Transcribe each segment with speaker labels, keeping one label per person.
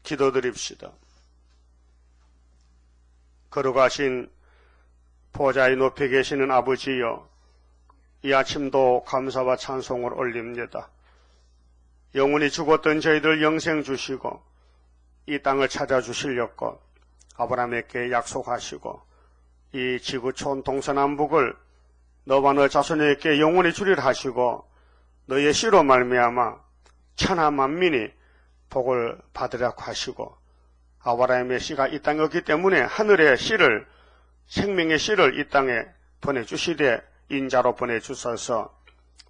Speaker 1: 기도드립시다. 걸어가신 보좌의 높이 계시는 아버지여, 이 아침도 감사와 찬송을 올립니다. 영원히 죽었던 저희들 영생 주시고 이 땅을 찾아주시려고 아브라함에게 약속하시고 이 지구촌 동서남북을 너와 너 자손에게 영원히 주리라 하시고 너의 씨로 말미암아 천하 만민이 복을 받으라고 하시고 아브라함의 씨가 이 땅에 없기 때문에 하늘의 씨를, 생명의 씨를 이 땅에 보내주시되 인자로 보내주셔서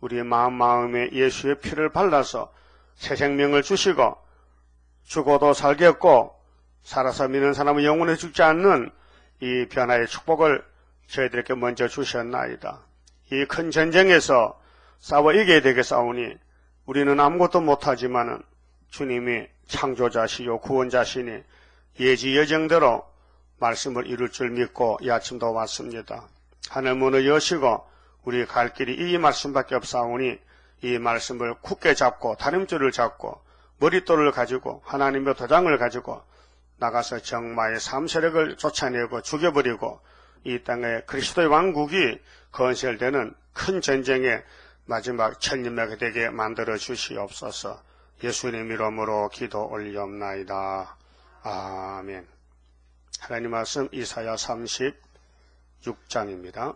Speaker 1: 우리의 마음에 예수의 피를 발라서 새 생명을 주시고 죽어도 살겠고 살아서 믿는 사람은 영원히 죽지 않는 이 변화의 축복을 저희들에게 먼저 주셨나이다. 이 큰 전쟁에서 싸워 이겨야 되겠사오니 우리는 아무것도 못하지만은 주님이 창조자시요 구원자시니 예지 여정대로 말씀을 이룰 줄 믿고 이 아침도 왔습니다. 하늘 문을 여시고 우리 갈 길이 이 말씀밖에 없사오니 이 말씀을 굳게 잡고 다림줄을 잡고 머릿돌을 가지고 하나님의 도장을 가지고 나가서 정마의 삼세력을 쫓아내고 죽여버리고 이 땅에 그리스도의 왕국이 건설되는 큰 전쟁의 마지막 천년매가 되게 만들어 주시옵소서. 예수님 이름으로 기도 올리옵나이다. 아멘. 하나님 말씀 이사야 36장입니다.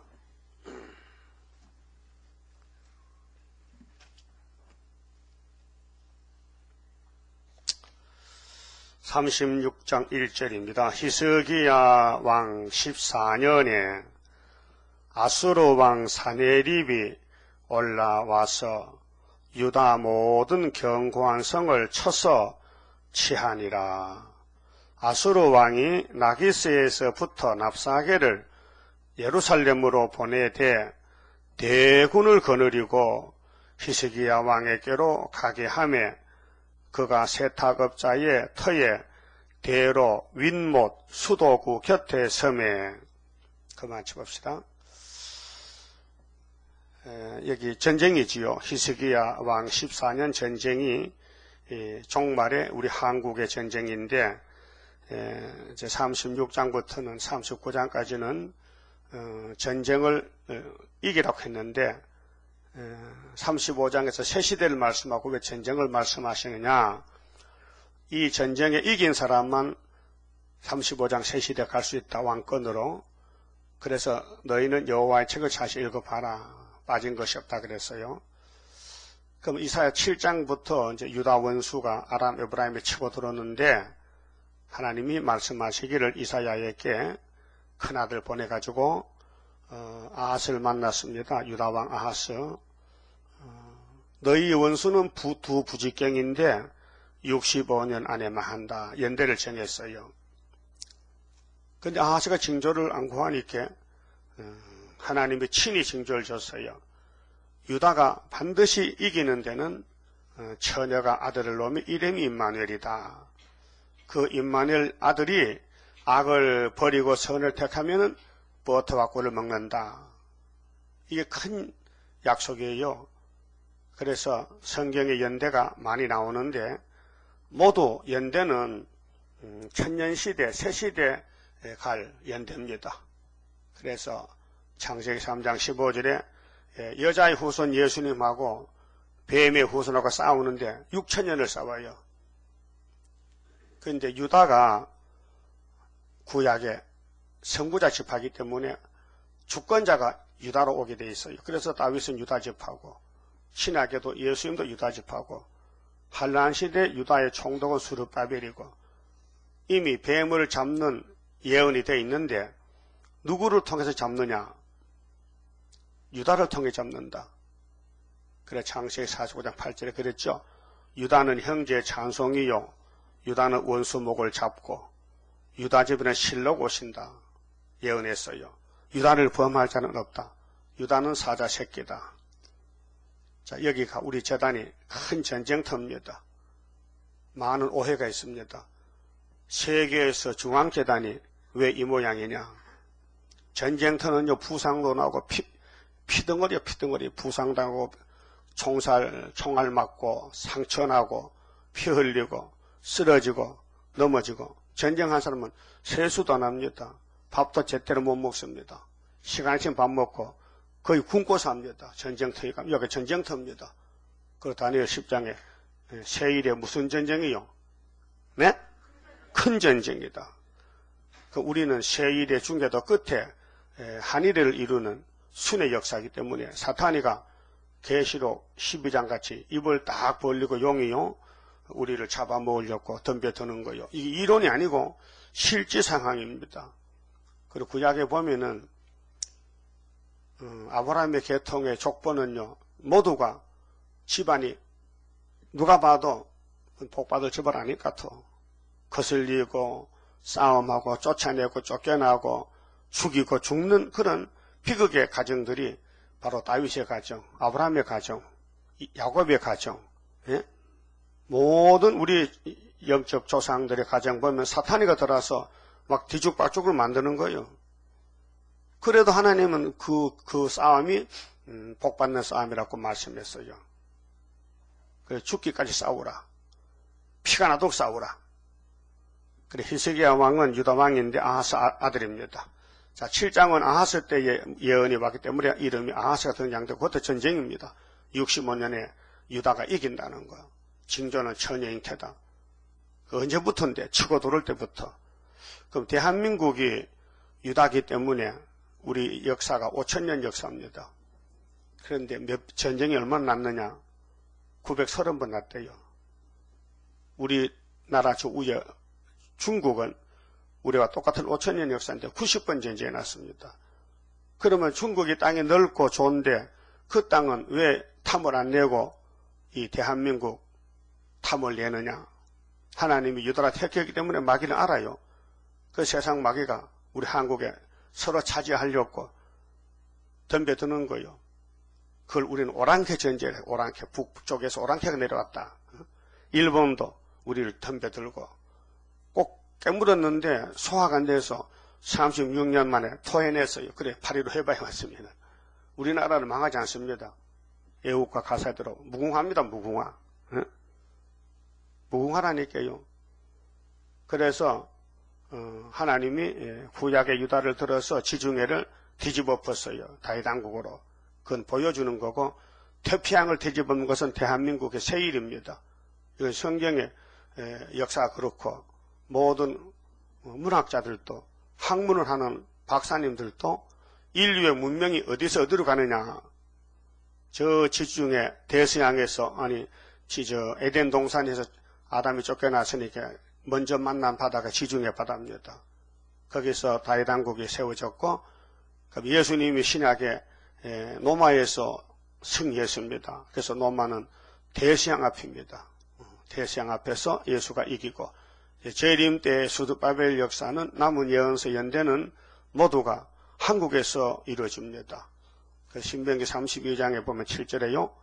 Speaker 1: (36장) 1절입니다. 히스기야 왕 14년에 아수르 왕 사네립이 올라와서 유다 모든 견고한 성을 쳐서 치하니라. 아수르 왕이 나기스에서부터 납사게를 예루살렘으로 보내되 대군을 거느리고 히스기야 왕에게로 가게 하매 그가 세탁업자의 터에 대로 윗못 수도구 곁에 섬에. 그만 쳐봅시다. 여기 전쟁이지요. 히스기야 왕 14년 전쟁이 종말에 우리 한국의 전쟁인데 이제 36장부터는 39장까지는 전쟁을 이기라고 했는데 35장에서 새 시대를 말씀하고 왜 전쟁을 말씀하시느냐. 이 전쟁에 이긴 사람만 35장 새 시대 갈 수 있다, 왕권으로. 그래서 너희는 여호와의 책을 다시 읽어봐라. 빠진 것이 없다 그랬어요. 그럼 이사야 7장부터 이제 유다 원수가 아람 에브라임을 치고 들었는데 하나님이 말씀하시기를 이사야에게 큰아들 보내가지고 아하스를 만났습니다. 유다왕 아하스. 너희 원수는 두 부직경인데 65년 안에만 한다. 연대를 정했어요. 그런데 아하스가 징조를 안 구하니까 하나님이 친히 징조를 줬어요. 유다가 반드시 이기는 데는 처녀가 아들을 놓으면 이름이 임마누엘이다. 그 임마누엘 아들이 악을 버리고 선을 택하면 버터와 꿀을 먹는다. 이게 큰 약속이에요. 그래서 성경의 연대가 많이 나오는데 모두 연대는 천년시대, 새시대에 갈 연대입니다. 그래서 창세기 3장 15절에 여자의 후손 예수님하고 뱀의 후손하고 싸우는데 6천년을 싸워요. 그런데 유다가 구약에 선구자 집하기 때문에 주권자가 유다로 오게 돼 있어요. 그래서 다윗은 유다 집하고 신약에도 예수님도 유다 집하고 환란 시대 유다의 총독은 수르바벨이고 이미 뱀을 잡는 예언이 되어 있는데 누구를 통해서 잡느냐? 유다를 통해 잡는다. 그래 창세기 45장 8절에 그랬죠. 유다는 형제의 찬송이요 유다는 원수 목을 잡고 유다 집에는 실록 오신다. 예언했어요. 유다를 범할 자는 없다. 유다는 사자 새끼다. 자, 여기가 우리 재단이 큰 전쟁터입니다. 많은 오해가 있습니다. 세계에서 중앙재단이 왜 이 모양이냐? 전쟁터는요, 부상도 나고 피덩어리 부상당하고 총알 맞고 상처나고 피 흘리고 쓰러지고 넘어지고, 전쟁한 사람은 세수도 안 합니다. 밥도 제대로 못 먹습니다. 시간 있으면 밥 먹고 거의 굶고 삽니다. 전쟁터에 가면 여기 전쟁터입니다. 그 다니엘 10장에 세일에 무슨 전쟁이요? 네? 큰 전쟁이다. 우리는 세일의 중계도 끝에 한일을 이루는 순의 역사이기 때문에 사탄이가 계시록 12장 같이 입을 딱 벌리고 용이요 우리를 잡아먹으려고 덤벼드는 거요. 이게 이론이 아니고 실제 상황입니다. 그리고 구약에 보면은 아브라함의 계통의 족보는요 모두가 집안이 누가 봐도 복받을 집을 아닐 것 같아. 거슬리고 싸움하고 쫓아내고 쫓겨나고 죽이고 죽는 그런 비극의 가정들이 바로 다윗의 가정, 아브라함의 가정, 야곱의 가정, 예? 모든 우리 영적 조상들의 가정 보면 사탄이가 들어와서 막 뒤죽박죽을 만드는 거예요. 그래도 하나님은 그 싸움이 복받는 싸움이라고 말씀했어요. 그래 죽기까지 싸우라. 피가 나도록 싸우라. 그래 히스기야 왕은 유다 왕인데 아하스 아들입니다. 자, 7장은 아하스 때의 예언이 왔기 때문에 이름이 아하스가 등장되고 그것도 전쟁입니다. 65년에 유다가 이긴다는 거. 징조는 천여잉태다. 그 언제부터인데? 치고 들어올 때부터. 그럼 대한민국이 유다기 때문에 우리 역사가 5,000년 역사입니다. 그런데 전쟁이 얼마나 났느냐? 930번 났대요. 우리나라 저 위에 중국은 우리와 똑같은 5,000년 역사인데 90번 전쟁이 났습니다. 그러면 중국이 땅이 넓고 좋은데 그 땅은 왜 탐을 안 내고 이 대한민국 탐을 내느냐? 하나님이 유다라 택했기 때문에 마귀는 알아요. 그 세상 마귀가 우리 한국에 서로 차지하려고 덤벼드는 거예요. 그걸 우리는 오랑캐 전쟁을 오랑캐 북쪽에서 오랑캐가 내려왔다. 일본도 우리를 덤벼들고 꼭 깨물었는데 소화가 안 돼서 36년 만에 토해냈어요. 그래 8.15 해방이 왔습니다. 우리나라는 망하지 않습니다. 애국가 가사대로 무궁화입니다. 무궁화. 무궁화라니까요. 그래서 하나님이 구약의 유다를 들어서 지중해를 뒤집어 엎었어요. 다윗 왕국으로. 그건 보여주는 거고 태평양을 뒤집은 것은 대한민국의 세일입니다. 이건 성경의 역사가 그렇고 모든 문학자들도 학문을 하는 박사님들도 인류의 문명이 어디서 어디로 가느냐. 저 지중해 대서양에서 아니 저 에덴 동산에서 아담이 쫓겨났으니까 먼저 만난 바다가 지중해 바다입니다. 거기서 다윗 왕국이 세워졌고 예수님이 신약에 노마에서 승리했습니다. 그래서 노마는 대서양 앞입니다. 대서양 앞에서 예수가 이기고 재림 때 수두바벨 역사는 남은 예언서 연대는 모두가 한국에서 이루어집니다. 그 신명기 32장에 보면 7절에요.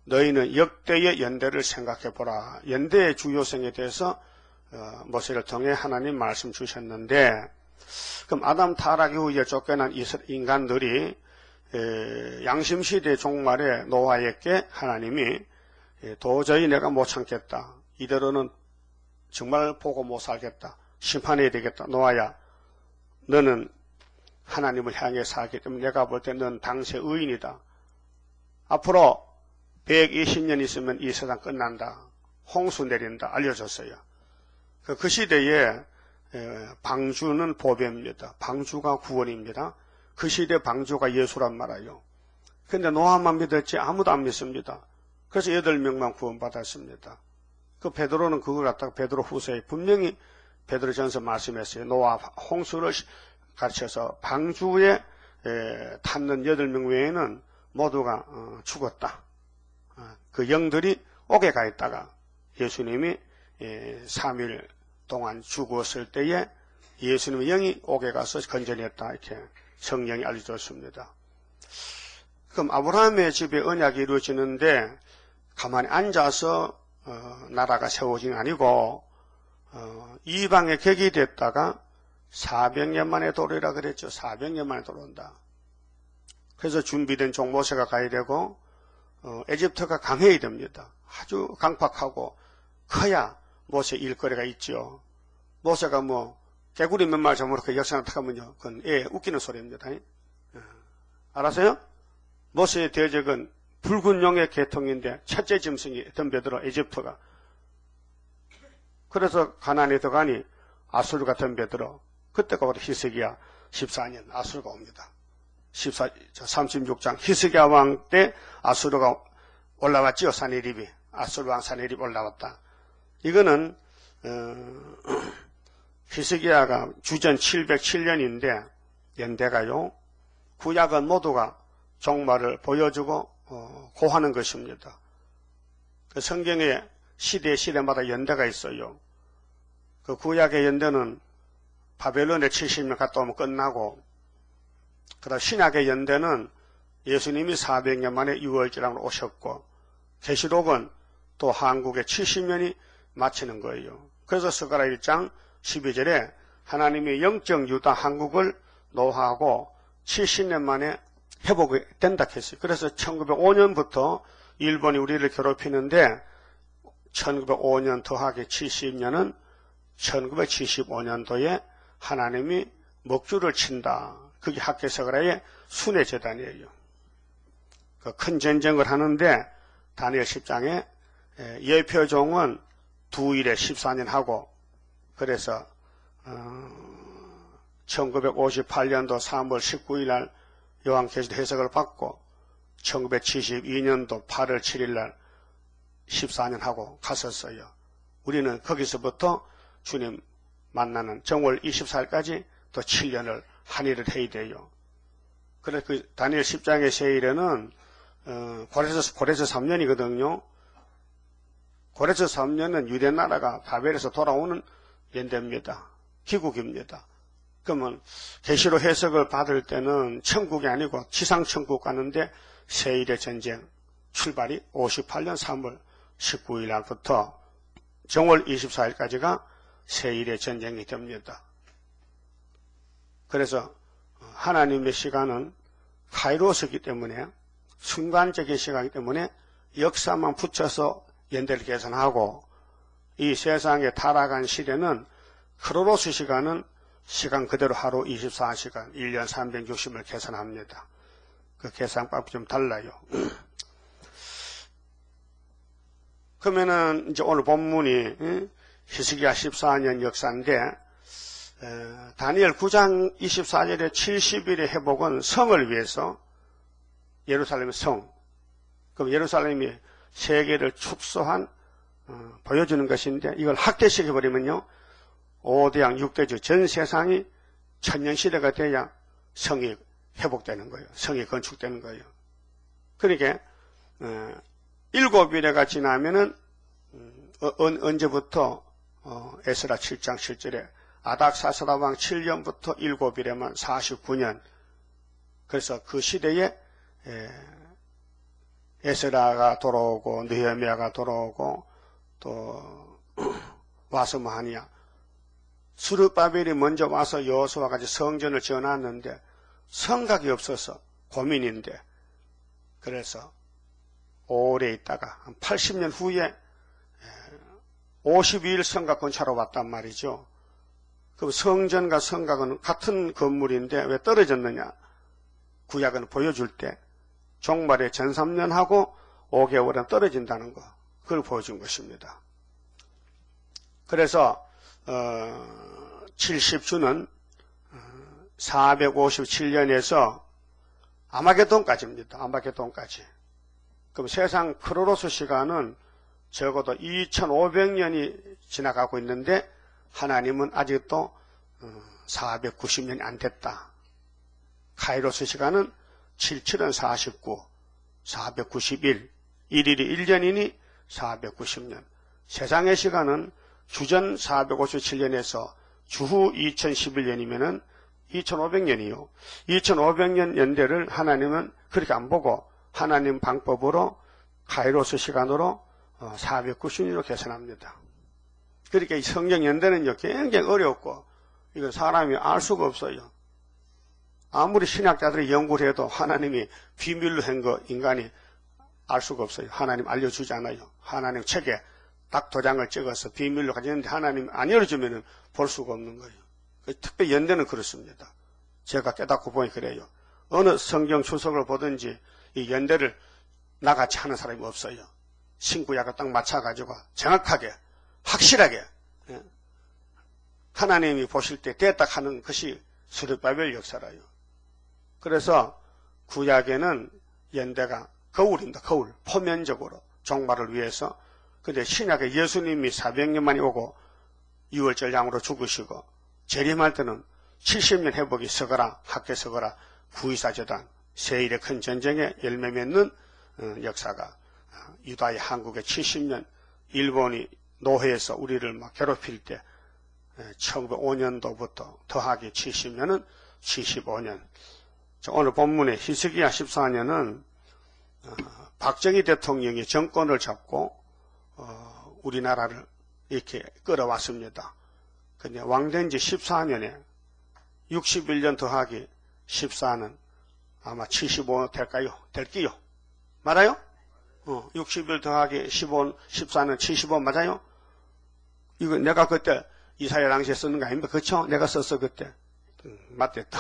Speaker 1: 너희는 역대의 연대를 생각해보라. 연대의 주요성에 대해서 모세를 통해 하나님 말씀 주셨는데 그럼 아담 타락 이후에 쫓겨난 인간들이 양심시대 종말에 노아에게 하나님이 도저히 내가 못 참겠다. 이대로는 정말 보고 못 살겠다. 심판해야 되겠다. 노아야 너는 하나님을 향해 살기 때문에 내가 볼 때 넌 당세 의인이다. 앞으로 120년 있으면 이 세상 끝난다. 홍수 내린다. 알려줬어요. 그 시대에 방주는 보배입니다. 방주가 구원입니다. 그 시대 방주가 예수란 말이에요. 그런데 노아만 믿었지 아무도 안 믿습니다. 그래서 8명만 구원받았습니다. 그 베드로는 그걸 갖다가 베드로 후서에 분명히 베드로전서 말씀했어요. 노아 홍수를 가르쳐서 방주에 탔는 8명 외에는 모두가 죽었다. 그 영들이 옥에 가 있다가 예수님이 3일 동안 죽었을 때에 예수님의 영이 옥에 가서 건져냈다. 이렇게 성령이 알려줬습니다. 그럼 아브라함의 집에 언약이 이루어지는데 가만히 앉아서 나라가 세워진 아니고 이방에 객이 됐다가 400년 만에 돌아오라 그랬죠. 400년 만에 돌아온다. 그래서 준비된 종 모세가 가야 되고 에집트가 강해야 됩니다. 아주 강팍하고 커야 모세 일거리가 있죠. 모세가 뭐 개구리 몇 마리 잡으러 그 역사를 타가면요, 그건 웃기는 소리입니다. 알았어요? 모세의 대적은 붉은 용의 계통인데 첫째 짐승이 덤벼들어 이집트가. 그래서 가나안에 들어가니 아수르가 덤벼들어. 그때가 바로 히스기야 14년 아수르가 옵니다. 36장 히스기야 왕 때 아수르가 올라왔지요. 사네립이. 아수르 왕 사네립 올라왔다. 이거는 히스기야가 주전 707년인데 연대가요. 구약은 모두가 종말을 보여주고 고하는 것입니다. 그 성경에 시대마다 연대가 있어요. 그 구약의 연대는 바벨론에 70년 갔다 오면 끝나고, 그다음 신약의 연대는 예수님이 400년 만에 6월절하고 오셨고, 계시록은 또 한국에 70년이 마치는 거예요. 그래서 스가랴 1장 12절에 하나님이 영적 유다 한국을 노하고 70년 만에 회복이 된다 했어요. 그래서 1905년부터 일본이 우리를 괴롭히는데 1905년 더하기 70년은 1975년도에 하나님이 먹줄을 친다. 그게 학개서가라의 순회재단이에요. 그 큰 전쟁을 하는데 다니엘 10장에 예표종은 2일에 14년 하고, 그래서 1958년도 3월 19일 날 요한계시록 해석을 받고 1972년도 8월 7일 날 14년 하고 갔었어요. 우리는 거기서부터 주님 만나는 정월 24일까지 또 7년을 한일을 해야 돼요. 그래서 그 다니엘 10장의 세일에는 고레스 3년이거든요. 고레스 3년은 유대나라가 바벨에서 돌아오는 연대입니다. 귀국입니다. 그러면 계시록 해석을 받을 때는 천국이 아니고 지상천국 가는데 세일의 전쟁 출발이 58년 3월 19일 날부터 정월 24일까지가 세일의 전쟁이 됩니다. 그래서 하나님의 시간은 카이로스이기 때문에 순간적인 시간이기 때문에 역사만 붙여서 연대를 계산하고, 이 세상에 타락한 시대는 크로노스 시간은 시간 그대로 하루 24시간 1년 360을 계산합니다. 그 계산법이 좀 달라요. 그러면은 이제 오늘 본문이 히스기야 14년 역사인데, 다니엘 9장 24절에 70일의 회복은 성을 위해서, 예루살렘의 성. 그럼 예루살렘이 세계를 축소한 보여주는 것인데, 이걸 학대시켜버리면요 5대양 6대주 전 세상이 천년시대가 돼야 성이 회복되는 거예요. 성이 건축되는 거예요. 그러니까 7일에가 지나면은 언제부터 에스라 7장 7절에 아닥사스다 왕 7년부터 7일에만 49년. 그래서 그 시대에 에스라가 돌아오고 느헤미야가 돌아오고 또 와서 뭐 하냐, 스룹바벨이 먼저 와서 여호수아와 같이 성전을 지어놨는데 성곽이 없어서 고민인데, 그래서 오래 있다가 한 80년 후에 52일 성곽 건축하러 왔단 말이죠. 그럼 성전과 성곽은 같은 건물인데 왜 떨어졌느냐? 구약은 보여줄 때 종말에 전 3년하고 5개월은 떨어진다는 거, 그걸 보여준 것입니다. 그래서 70주는 457년에서 아마게돈까지입니다. 아마게돈까지. 그럼 세상 크로노스 시간은 적어도 2500년이 지나가고 있는데 하나님은 아직도 490년이 안 됐다. 카이로스 시간은 77은 49, 491, 1일이 1년이니 490년. 세상의 시간은 주전 457년에서 주후 2011년이면은 2500년이요. 2500년 연대를 하나님은 그렇게 안 보고 하나님 방법으로 카이로스 시간으로 490년으로 계산합니다. 그러니까 이 성경 연대는요 굉장히 어렵고 이건 사람이 알 수가 없어요. 아무리 신학자들이 연구를 해도 하나님이 비밀로 한 거 인간이 알 수가 없어요. 하나님 알려주지 않아요. 하나님 책에 딱 도장을 찍어서 비밀로 가지는데 하나님 안 열어주면 볼 수가 없는 거예요. 특별히 연대는 그렇습니다. 제가 깨닫고 보니 그래요. 어느 성경 추석을 보든지 이 연대를 나같이 하는 사람이 없어요. 신구약을 딱 맞춰가지고 정확하게 확실하게 하나님이 보실 때 됐다 하는 것이 스룹바벨 역사라요. 그래서 구약에는 연대가 거울입니다. 거울. 포면적으로 종말을 위해서. 근데 신약에 예수님이 400년 만에 오고 6월절 양으로 죽으시고 재림할 때는 70년 회복이 서거라 학계 서거라 924 재단 세일의 큰 전쟁에 열매 맺는 역사가 유다의 한국의 70년 일본이 노회에서 우리를 막 괴롭힐 때 1905년도부터 더하기 70년은 75년. 오늘 본문의 히스기야 14년은 박정희 대통령이 정권을 잡고 우리나라를 이렇게 끌어왔습니다. 근데 왕된 지 14년에 61년 더하기 14는 아마 75 될까요? 될게요. 맞아요? 61 더하기 15, 14는 75 맞아요? 이거 내가 그때 이사야 당시에 쓰는 거 아닙니까? 그쵸? 내가 썼어 그때. 맞댔다.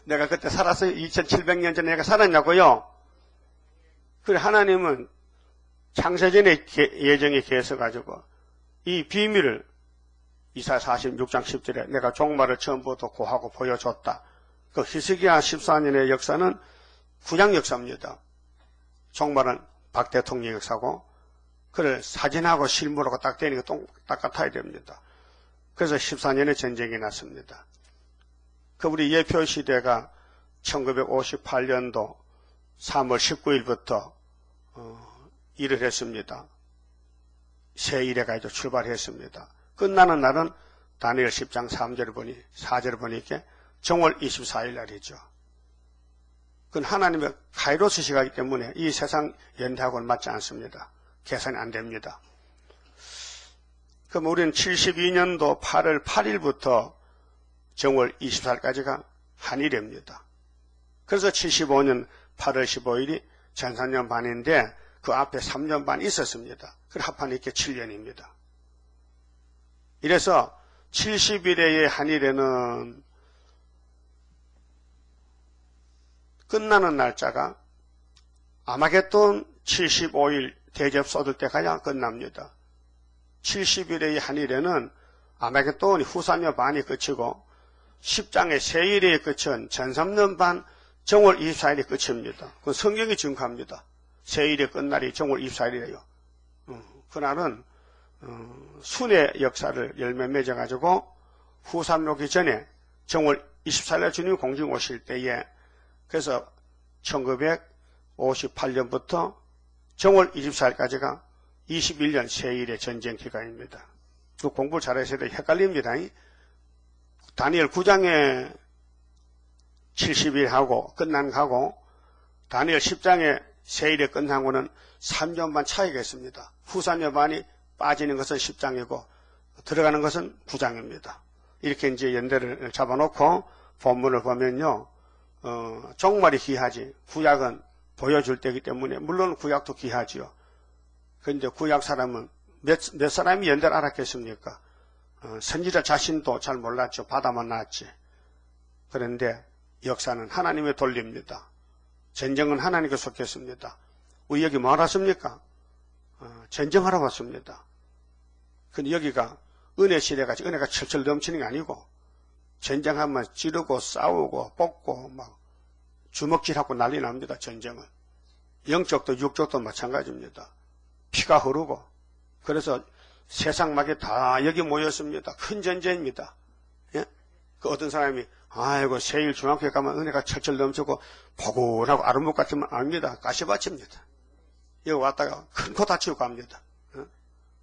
Speaker 1: 내가 그때 살았어요. 2700년 전에 내가 살았냐고요? 그래 하나님은 창세전의 예정에 계셔가지고 이 비밀을 이사야 46장 10절에 내가 종말을 처음부터 고하고 보여줬다. 그 히스기야 14년의 역사는 구약 역사입니다. 종말은 박 대통령 역사고 그를 사진하고 실물하고 딱 되니까 똑같아야 됩니다. 그래서 14년에 전쟁이 났습니다. 그 우리 예표 시대가 1958년도 3월 19일부터 일을 했습니다. 새 일에 가지고 출발했습니다. 끝나는 날은 다니엘 10장 3절을 보니 4절을 보니까 정월 24일 날이죠. 그건 하나님의 카이로스 시간이기 때문에 이 세상 연대하고는 맞지 않습니다. 계산이 안 됩니다. 그럼 우리는 72년도 8월 8일부터 정월 24일까지가 한일입니다. 그래서 75년 8월 15일이 전산년 반인데 그 앞에 3년 반 있었습니다. 그 합하니까 이렇게 7년입니다. 이래서 70일의 한일에는 끝나는 날짜가 아마겟돈 75일 대접 쏟을 때 가야 끝납니다. 70일의 한일에는 아마겟돈이 후사년 반이 끝이고 10장의 세일에 끝은 전삼년 반 정월 24일이 끝입니다. 그건 성경이 증거합니다. 세일의 끝날이 정월 24일이에요. 그날은 순의 역사를 열매 맺어가지고 후삼 오기 전에 정월 24일에 주님 공중 오실 때에 그래서 1958년부터 정월 24일까지가 21년 세일의 전쟁 기간입니다. 그 공부 잘하셔야 돼요. 헷갈립니다. 다니엘 9장에 70일 하고 끝난 거하고 다니엘 10장에 세일에 끝난 거는 3년 반 차이가 있습니다. 후사년 반이 빠지는 것은 10장이고 들어가는 것은 9장입니다. 이렇게 이제 연대를 잡아놓고 본문을 보면요. 종말이 귀하지 구약은 보여줄 때이기 때문에 물론 구약도 귀하지요. 그런데 구약 사람은 몇 사람이 연대를 알았겠습니까? 선지자 자신도 잘 몰랐죠. 바다만 나왔지. 그런데 역사는 하나님의 돌립니다. 전쟁은 하나님께 속했습니다. 우리 여기 뭐 하러 왔습니까? 전쟁하러 왔습니다. 근데 여기가 은혜 시대가 은혜가 철철 넘치는 게 아니고 전쟁하면 지르고 싸우고 뽑고 막 주먹질하고 난리 납니다. 전쟁은. 영적도 육적도 마찬가지입니다. 피가 흐르고 그래서 세상 막에 다 여기 모였습니다. 큰 전쟁입니다. 예? 그 어떤 사람이 아이고 세일 중학교에 가면 은혜가 철철 넘치고 포근하고 아름목 같으면 압니다. 가시밭입니다. 여기 왔다가 큰 코 다치고 갑니다.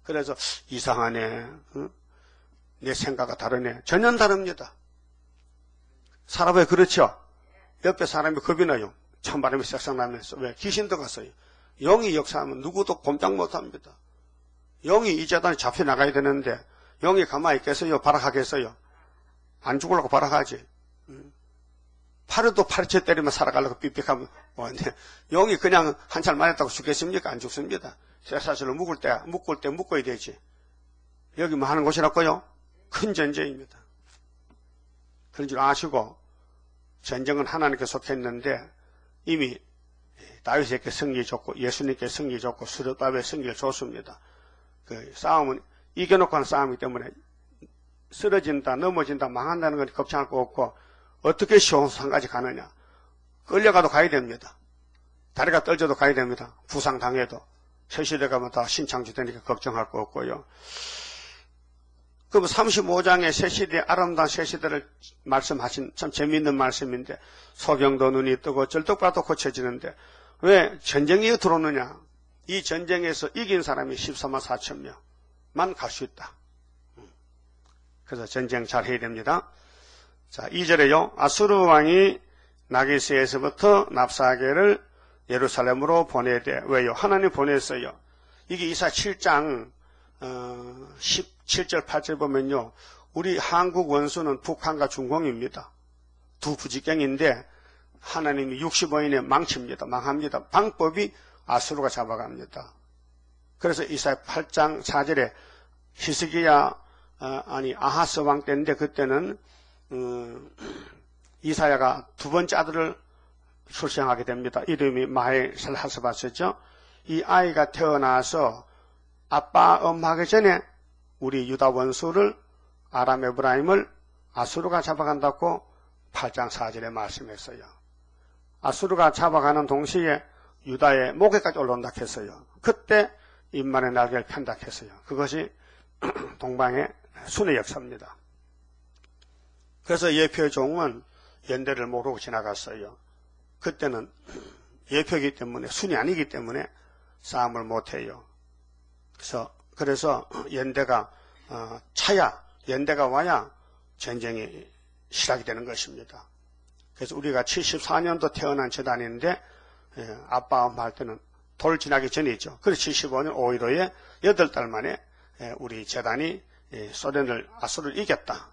Speaker 1: 그래서 이상하네. 내 생각과 다르네. 전혀 다릅니다. 사람이 그렇죠. 옆에 사람이 겁이 나요. 찬바람이 싹싹 나면서. 왜? 귀신 들어갔어요. 영이 역사하면 누구도 꼼짝 못합니다. 영이 이 재단에 잡혀 나가야 되는데 영이 가만히 있겠어요? 발악하겠어요? 안 죽으려고 발악하지. 파르도 파리채 때리면 살아가려고 삐삐하면 뭐한데 영이 그냥 한참 맞았다고 죽겠습니까? 안 죽습니다. 쇠사슬로 묶을 때 묶어야 되지. 여기 뭐 하는 곳이라고요? 큰 전쟁입니다. 그런 줄 아시고 전쟁은 하나님께 속했는데 이미 다윗에게 승리 줬고 예수님께 승리 줬고 스룹바벨에 승리를 줬습니다. 그 싸움은 이겨놓고 하는 싸움이기 때문에 쓰러진다, 넘어진다, 망한다는 건 걱정할 거 없고 어떻게 시온산까지 가느냐. 끌려가도 가야 됩니다. 다리가 떨져도 가야 됩니다. 부상당해도. 새시대 가면 다 신창주 되니까 걱정할 거 없고요. 그럼 35장의 새시대, 아름다운 새시대를 말씀하신 참 재미있는 말씀인데 소경도 눈이 뜨고 절뚝바도 고쳐지는데 왜 전쟁이 들어오느냐. 이 전쟁에서 이긴 사람이 14만 4천 명만 갈 수 있다. 그래서 전쟁 잘 해야 됩니다. 자, 2절에요. 아수르 왕이 나기스에서부터 납사게를 예루살렘으로 보내되 왜요? 하나님 보냈어요. 이게 이사 7장 17절 8절 보면요. 우리 한국 원수는 북한과 중공입니다. 두 부지경인데 하나님이 65인에 망칩니다. 망합니다. 방법이 아수르가 잡아갑니다. 그래서 이사 8장 4절에 히스기야 아하스 왕 때인데 그때는 이사야가 두 번째 아들을 출생하게 됩니다. 이름이 마헬살하스바스죠. 이 아이가 태어나서 아빠 엄마하기 전에 우리 유다 원수를 아람 에브라임을 아수르가 잡아간다고 8장 4절에 말씀했어요. 아수르가 잡아가는 동시에 유다의 목에까지 올라온다 했어요. 그때 인만의 날개를 편다 했어요. 그것이 동방의 순의 역사입니다. 그래서 예표의 종은 연대를 모르고 지나갔어요. 그때는 예표이기 때문에 순이 아니기 때문에 싸움을 못해요. 그래서 연대가 연대가 와야 전쟁이 시작이 되는 것입니다. 그래서 우리가 74년도 태어난 재단인데 아빠 엄마 할 때는 돌 지나기 전이죠. 그래서 75년 5.15에 8달 만에 우리 재단이 아수르를 이겼다.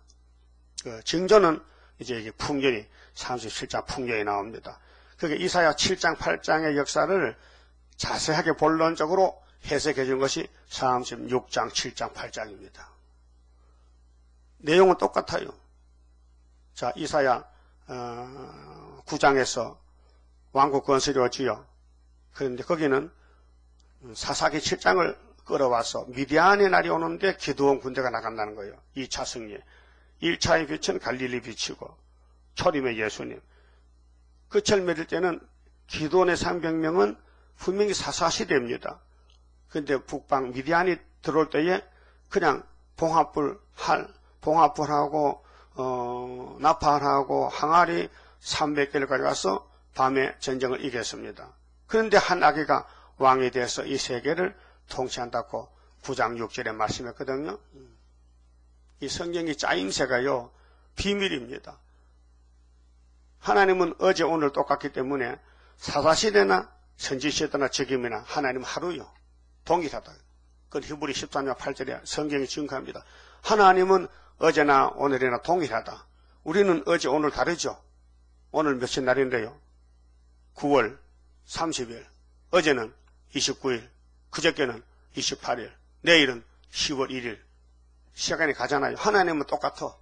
Speaker 1: 그 증거는 이제 이게 풍년이 37장 풍년이 나옵니다. 그게 이사야 7장 8장의 역사를 자세하게 본론적으로 해석해 준 것이 36장 7장 8장입니다. 내용은 똑같아요. 자, 이사야 9장에서 왕국 건설이 오지요. 그런데 거기는 사사기 7장을 끌어와서 미디안의 날이 오는데 기드온 군대가 나간다는 거예요. 2차 승리. 1차의 빛은 갈릴리 빛이고 초림의 예수님. 끝을 맺을 때는 기드온의 300명은 분명히 사사시대입니다. 그런데 북방 미디안이 들어올 때에 그냥 봉합불하고 나팔하고 항아리 300개를 가져가서 밤에 전쟁을 이겼습니다. 그런데 한 아기가 왕이 돼서 이 세계를 통치한다고 9장 6절에 말씀했거든요. 이 성경의 짜임새가요 비밀입니다. 하나님은 어제 오늘 똑같기 때문에 사사시대나 선지시대나 지금이나 하나님 하루요 동일하다. 그건 히브리 13장 8절에 성경이 증거합니다. 하나님은 어제나 오늘이나 동일하다. 우리는 어제 오늘 다르죠. 오늘 며칠 날인데요. 9월 30일. 어제는 29일. 그저께는 28일. 내일은 10월 1일. 시간이 가잖아요. 하나님은 똑같아.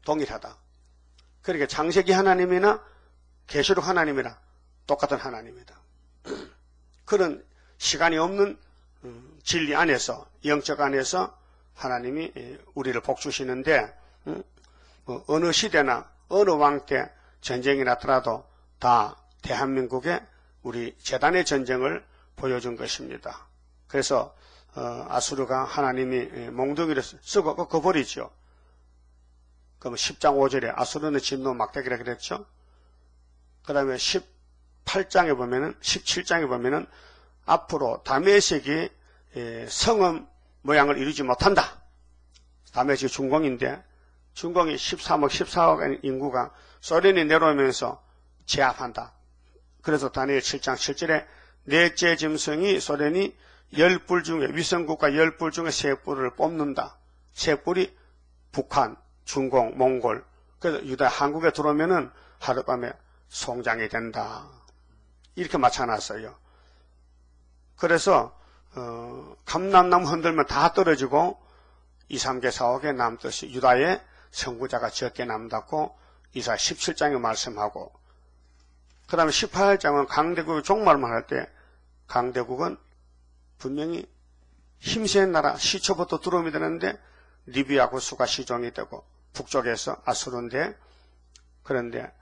Speaker 1: 동일하다. 그러니까 창세기 하나님이나 계시록 하나님이나 똑같은 하나님이다. 그런 시간이 없는 진리 안에서 영적 안에서 하나님이 우리를 복주시는데 어느 시대나 어느 왕 때 전쟁이 나더라도 다 대한민국의 우리 재단의 전쟁을 보여준 것입니다. 그래서 아수르가 하나님이 몽둥이를 쓰고 꺾어버리죠. 그럼 10장 5절에 아수르는 진노 막대기라 그랬죠. 그 다음에 18장에 보면은 17장에 보면은 앞으로 다메섹이 성읍 모양을 이루지 못한다. 다메섹이 중공인데 중공이 13억 14억 인구가 소련이 내려오면서 제압한다. 그래서 다니엘 7장 7절에 넷째 짐승이 소련이 10뿔 중에 위성국가 10뿔 중에 3뿔을 뽑는다. 3뿔이 북한, 중공, 몽골. 그래서 유다 한국에 들어오면은 하룻밤에 송장이 된다. 이렇게 맞춰놨어요. 그래서 감람나무 흔들면 다 떨어지고 2, 3개, 4, 5개 남듯이 유다의 선구자가 적게 남았고 이사 17장에 말씀하고, 그 다음에 18장은 강대국의 종말만 할 때 강대국은 분명히 힘센 나라 시초부터 두로움이 되는데 리비아 구수가 시종이 되고 북쪽에서 아수르인데, 그런데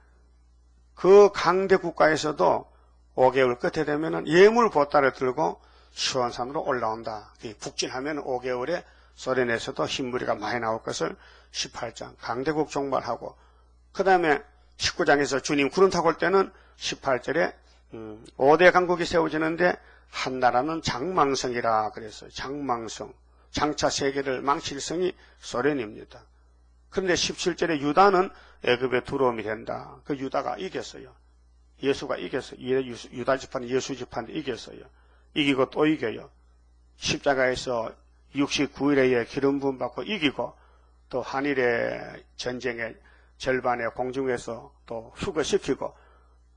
Speaker 1: 그 강대 국가에서도 5개월 끝에 되면은 예물 보따를 들고 시온산으로 올라온다. 북진하면 5개월에 소련에서도 흰무리가 많이 나올 것을 18장 강대국 종말하고, 그 다음에 19장에서 주님 구름 타고 올 때는 18절에 5대 강국이 세워지는데 한 나라는 장망성이라 그랬어요. 장망성. 장차 세계를 망칠 성이 소련입니다. 그런데 17절에 유다는 애굽에 두로움이 된다. 그 유다가 이겼어요. 예수가 이겼어요. 유다 지파는 예수 지파인데 이겼어요. 이기고 또 이겨요. 십자가에서 69일에 기름 부음 받고 이기고, 또 한일의 전쟁의 절반의 공중에서 또 휴거시키고,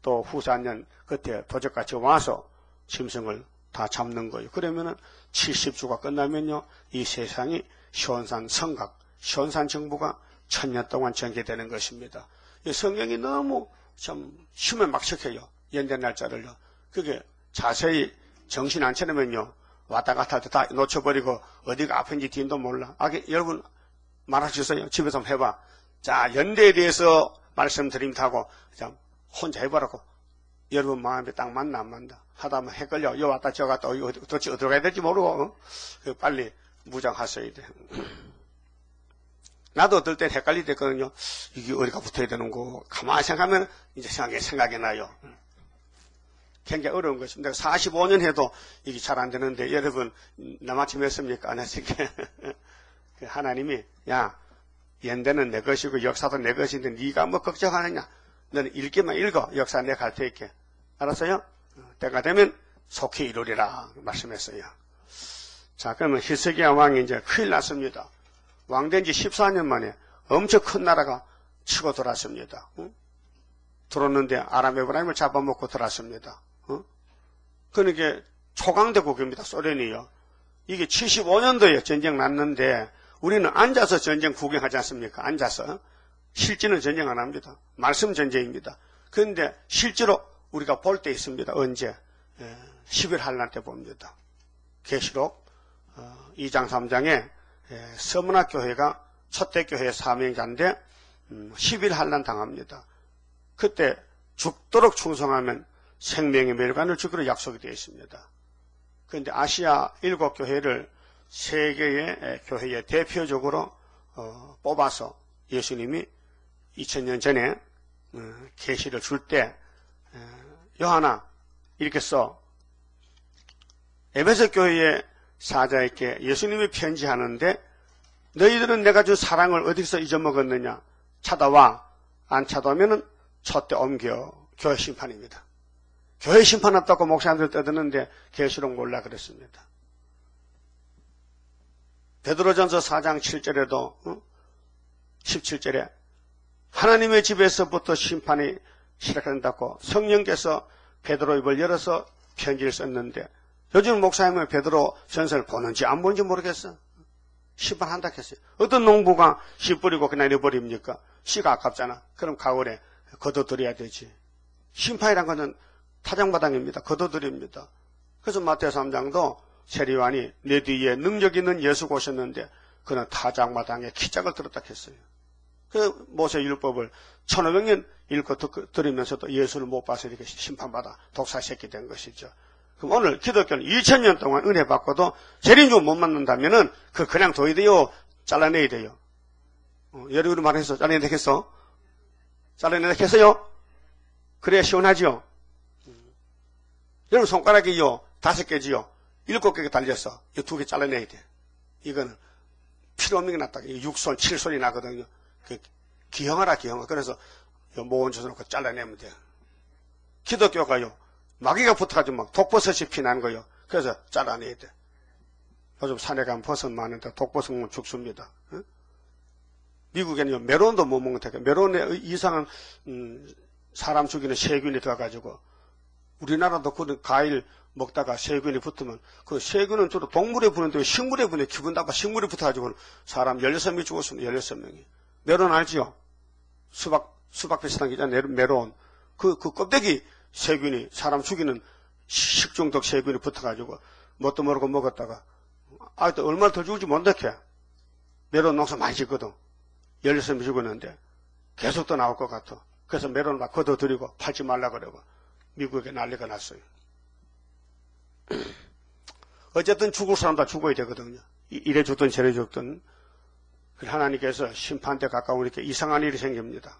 Speaker 1: 또 후사년 끝에 도적같이 와서 짐승을 다 잡는 거예요. 그러면은 70주가 끝나면요, 이 세상이 시온산 성각, 시온산 정부가 1000년 동안 전개되는 것입니다. 이 성경이 너무 참 쉬면 막식해요. 연대 날짜를요. 그게 자세히 정신 안 차리면요, 왔다 갔다 할 때 다 놓쳐버리고 어디가 앞인지 뒤인도 몰라. 여러분 말하셨어요. 집에서 한번 해봐. 자, 연대에 대해서 말씀드립니다 하고 그냥 혼자 해보라고. 여러분 마음에 딱 맞나 안 맞나 하다 보면 헷갈려. 여 왔다 저 갔다 도대체 어디로 가야 될지 모르고 빨리 무장하셔야 돼. 나도 어떨 땐 헷갈릴 때 있거든요. 이게 어디가 붙어야 되는 거 가만히 생각하면 이제 생각이 나요. 굉장히 어려운 것입니다. 45년 해도 이게 잘 안 되는데, 여러분 나같이 몇 습니까? 안 했으니까 하나님이 야, 연대는 내 것이고 역사도 내 것인데 네가 뭐 걱정하느냐. 너는 읽기만 읽어. 역사 내가 갈 테니까. 알았어요? 때가 되면 속히 이루리라 말씀했어요. 자, 그러면 히스기야 왕이 이제 큰일 났습니다. 왕된 지 14년 만에 엄청 큰 나라가 치고 들어왔습니다. 들어왔는데 아람 에브라임을 잡아먹고 들어왔습니다. 그러니까 초강대국입니다. 소련이요. 이게 75년도에 전쟁 났는데 우리는 앉아서 전쟁 구경하지 않습니까? 앉아서. 실제는 전쟁 안 합니다. 말씀 전쟁입니다. 그런데 실제로 우리가 볼 때 있습니다. 언제? 10일 한란 때 봅니다. 계시록 2장 3장에 서문학 교회가 초대교회 사명자인데 10일 한란 당합니다. 그때 죽도록 충성하면 생명의 멸관을 주기로 약속이 되어 있습니다. 그런데 아시아 7교회를 세계의 교회의 대표적으로 뽑아서 예수님이 2000년 전에 계시를 줄 때 요한아 이렇게 써. 에베소 교회의 사자에게 예수님이 편지하는데 너희들은 내가 준 사랑을 어디서 잊어먹었느냐. 찾아와. 안 찾아오면은 촛대 옮겨. 교회 심판입니다. 교회 심판 없다고 목사님들 떠드는데 계시록 몰라 그랬습니다. 베드로전서 4장 7절에도 17절에 하나님의 집에서부터 심판이 시작된다고 성령께서 베드로 입을 열어서 편지를 썼는데, 요즘 목사님은 베드로 전서를 보는지 안 보는지 모르겠어. 심판한다 했어요. 어떤 농부가 씨 뿌리고 그냥 내버립니까? 씨가 아깝잖아. 그럼 가을에 걷어들여야 되지. 심판이란 것은 타작마당입니다. 걷어들입니다. 그래서 마태오 3장도 세리완이 내 뒤에 능력 있는 예수가 오셨는데 그는 타작마당에 기짝을 들었다 했어요. 그 모세 율법을 1500년 읽고 들으면서도 예수를 못 봐서 이렇게 심판받아 독사새끼 된 것이죠. 그럼 오늘 기독교는 2000년 동안 은혜 받고도 재림주 못 만난다면은 그냥 둬야 돼요? 잘라내야 돼요? 여러분이 말해서 잘라내야 되겠어? 잘라내야 되겠어요? 그래야 시원하지요? 여러분 손가락이요 5개지요? 7개 달렸어. 이 2개 잘라내야 돼. 이거는 필요 없는 게 낫다. 6손, 7손이 나거든요. 기형하라 기형하. 그래서 모원조선을 잘라내면 돼요. 기독교가요 마귀가 붙어가지고 막 독버섯이 피난 거예요. 그래서 잘라내야 돼. 요즘 산에 가면 버섯 많은데 독버섯 먹으면 죽습니다. 응? 미국에는 메론도 못 먹는 테니까 메론에 이상한 사람 죽이는 세균이 들어가지고 우리나라도 그런 과일 먹다가 세균이 붙으면 그 세균은 주로 동물에 붙는데 식물에 붙는 기분 나빠 식물에 붙어가지고 사람 16명이 죽었습니다. 16명이. 메론 알지요? 수박 비슷한 게 있잖아요. 메론. 그 껍데기 세균이 사람 죽이는 식중독 세균이 붙어가지고 뭣도 모르고 먹었다가 또 얼마나 더 죽을지 못하게 메론 농사 많이 짓거든. 16명이 죽었는데 계속 또 나올 것 같아. 그래서 메론을 막 걷어들이고 팔지 말라 그러고 미국에 난리가 났어요. 어쨌든 죽을 사람 다 죽어야 되거든요. 이래 죽든 저래 죽든. 하나님께서 심판대 가까우니까 이상한 일이 생깁니다.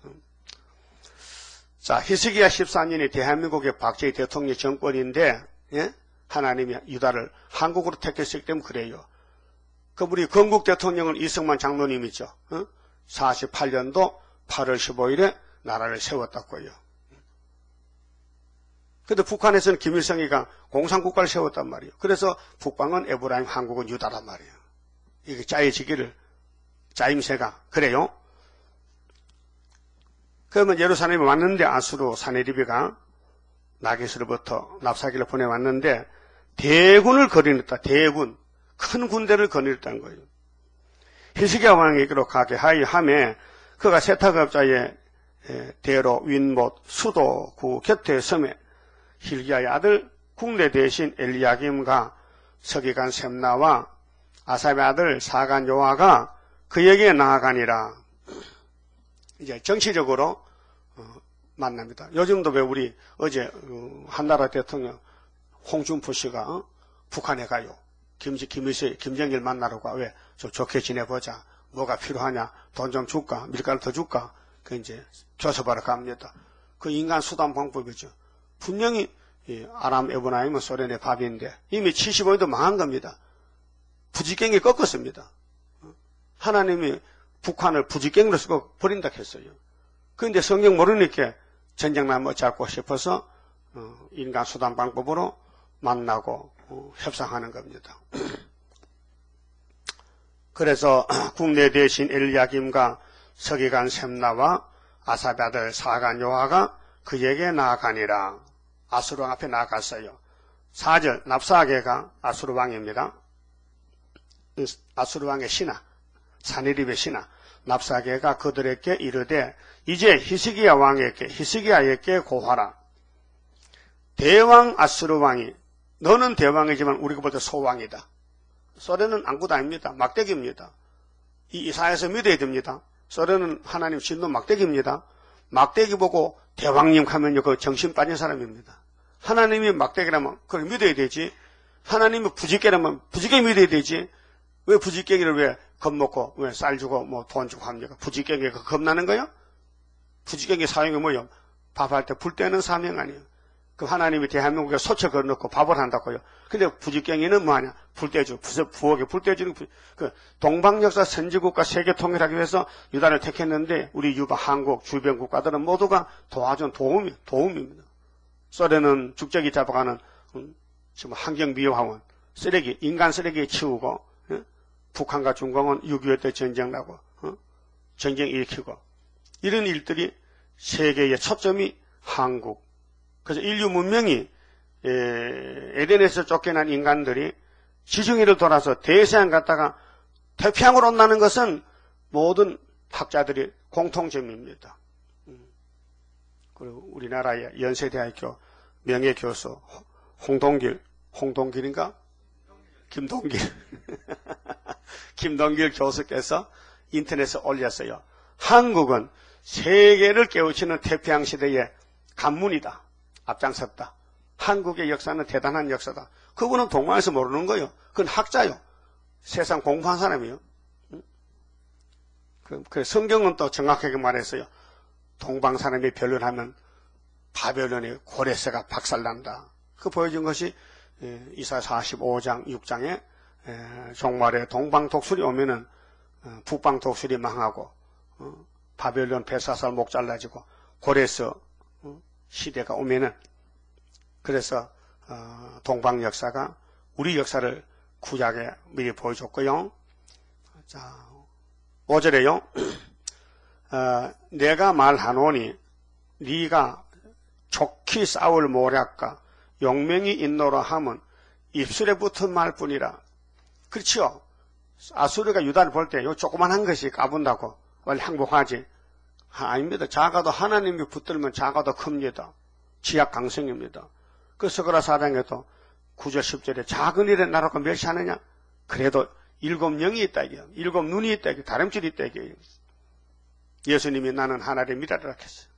Speaker 1: 자, 히스기야 14년이 대한민국의 박정희 대통령 정권인데, 예? 하나님이 유다를 한국으로 택했기 때문에 그래요. 우리 건국 대통령은 이승만 장로님이죠. 48년도 8월 15일에 나라를 세웠다고요. 근데 북한에서는 김일성이가 공산국가를 세웠단 말이에요. 그래서 북방은 에브라임, 한국은 유다란 말이에요. 이게 짜여지기를, 짜임새가. 그래요. 그러면 예루살렘에 왔는데 아수르 사네리비가 나게스로부터 납사기를 보내왔는데 대군을 거느렸다. 대군. 큰 군대를 거느렸다는 거예요. 히스기야 왕에게로 가게 하여 그가 세탁업자의 대로 윈못 수도 구 곁에 섬에 hil기야의 아들 국내 대신 엘리야김과 서기관 셈나와 아삽의 아들 사간 요아가 그에게 나아가니라. 이제 정치적으로 만납니다. 요즘도 왜 우리 어제 한나라 대통령 홍준표 씨가 북한에 가요. 김정일 만나러 가. 왜? 좀 좋게 지내보자. 뭐가 필요하냐? 돈 좀 줄까? 밀가루 더 줄까? 그 이제 조사하러 갑니다. 그 인간 수단 방법이죠. 분명히 아람 에브라임은 소련의 밥인데 이미 75년도 망한 겁니다. 부지깽이 꺾었습니다. 하나님이 북한을 부지깽이로 쓰고 버린다 했어요. 그런데 성경 모르니까 전쟁나무 잡고 싶어서 인간 수단 방법으로 만나고 협상하는 겁니다. 그래서 국내 대신 엘리야김과 서기관 셈나와 아삽의 아들 사간 요아가 그에게 나아가니라. 아수르 왕 앞에 나아갔어요. 4절 납사게가 아수르 왕입니다. 아수르 왕의 신하 사네립의 신하 납사게가 그들에게 이르되 이제 히스기야에게 고하라. 대왕 아수르 왕이 너는 대왕이지만 우리가 볼 때 소왕이다. 소련은 아무것도 아닙니다. 막대기입니다. 이 이사야에서 믿어야 됩니다. 소련은 하나님 진노 막대기입니다. 막대기 보고 대왕님 하면요, 그 정신 빠진 사람입니다. 하나님이 막대기라면 그걸 믿어야 되지. 하나님이 부지깽이라면 부지깽이 믿어야 되지. 왜 부지깽이를 왜 겁먹고 왜 쌀 주고 뭐 돈 주고 합니까? 부지깽이가 겁나는 거요? 부지깽이 사용이 뭐요? 밥할 때 불 떼는 사명 아니에요. 그 하나님이 대한민국에 소처 걸어놓고 밥을 한다고요. 근데 부지깽이는 뭐하냐? 불 떼주, 부엌에 불 떼주는, 그 동방역사 선지국가 세계 통일하기 위해서 유다를 택했는데, 우리 유바, 한국, 주변 국가들은 모두가 도와준 도움입니다. 소련은 죽적이 잡아가는, 지금 환경미화원, 쓰레기, 인간 쓰레기 치우고, 북한과 중공은 6.25 때 전쟁 나고, 전쟁 일으키고, 이런 일들이 세계의 초점이 한국, 그래서 인류 문명이 에덴에서 쫓겨난 인간들이 지중해를 돌아서 대서양 갔다가 태평양으로 온다는 것은 모든 학자들이 공통점입니다. 그리고 우리나라의 연세대학교 명예교수 홍동길인가? 김동길 교수께서 인터넷에 올렸어요. 한국은 세계를 깨우치는 태평양시대의 관문이다. 앞장섰다. 한국의 역사는 대단한 역사다. 그분은 동방에서 모르는 거예요. 그건 학자요. 세상 공부한 사람이요. 그 성경은 또 정확하게 말했어요. 동방 사람이 변론하면 바벨론의 고레스가 박살난다. 그 보여준 것이 이사야 45장 6장에 종말에 동방 독수리 오면은 북방 독수리 망하고 바벨론 벨사살 목 잘라지고 고레스 시대가 오면은 그래서 동방 역사가 우리 역사를 구약에 미리 보여줬고요. 자, 5절에요. 내가 말하노니 네가 족히 싸울 모략과 용맹이 있노라 함은 입술에 붙은 말뿐이라. 그렇죠. 아수르가 유다를 볼 때 요 조그만한 것이 까분다고 원래 항복하지. 아닙니다. 작아도 하나님이 붙들면 작아도 큽니다. 지약 강성입니다. 그 스가랴 4장에도 9절 10절에 작은 일에 나라가 멸시하느냐? 그래도 7 영이 있다 이게요. 7 눈이 있다 이게 다림질이 있다 이게요. 예수님이 나는 하나님의 미라라 했어요.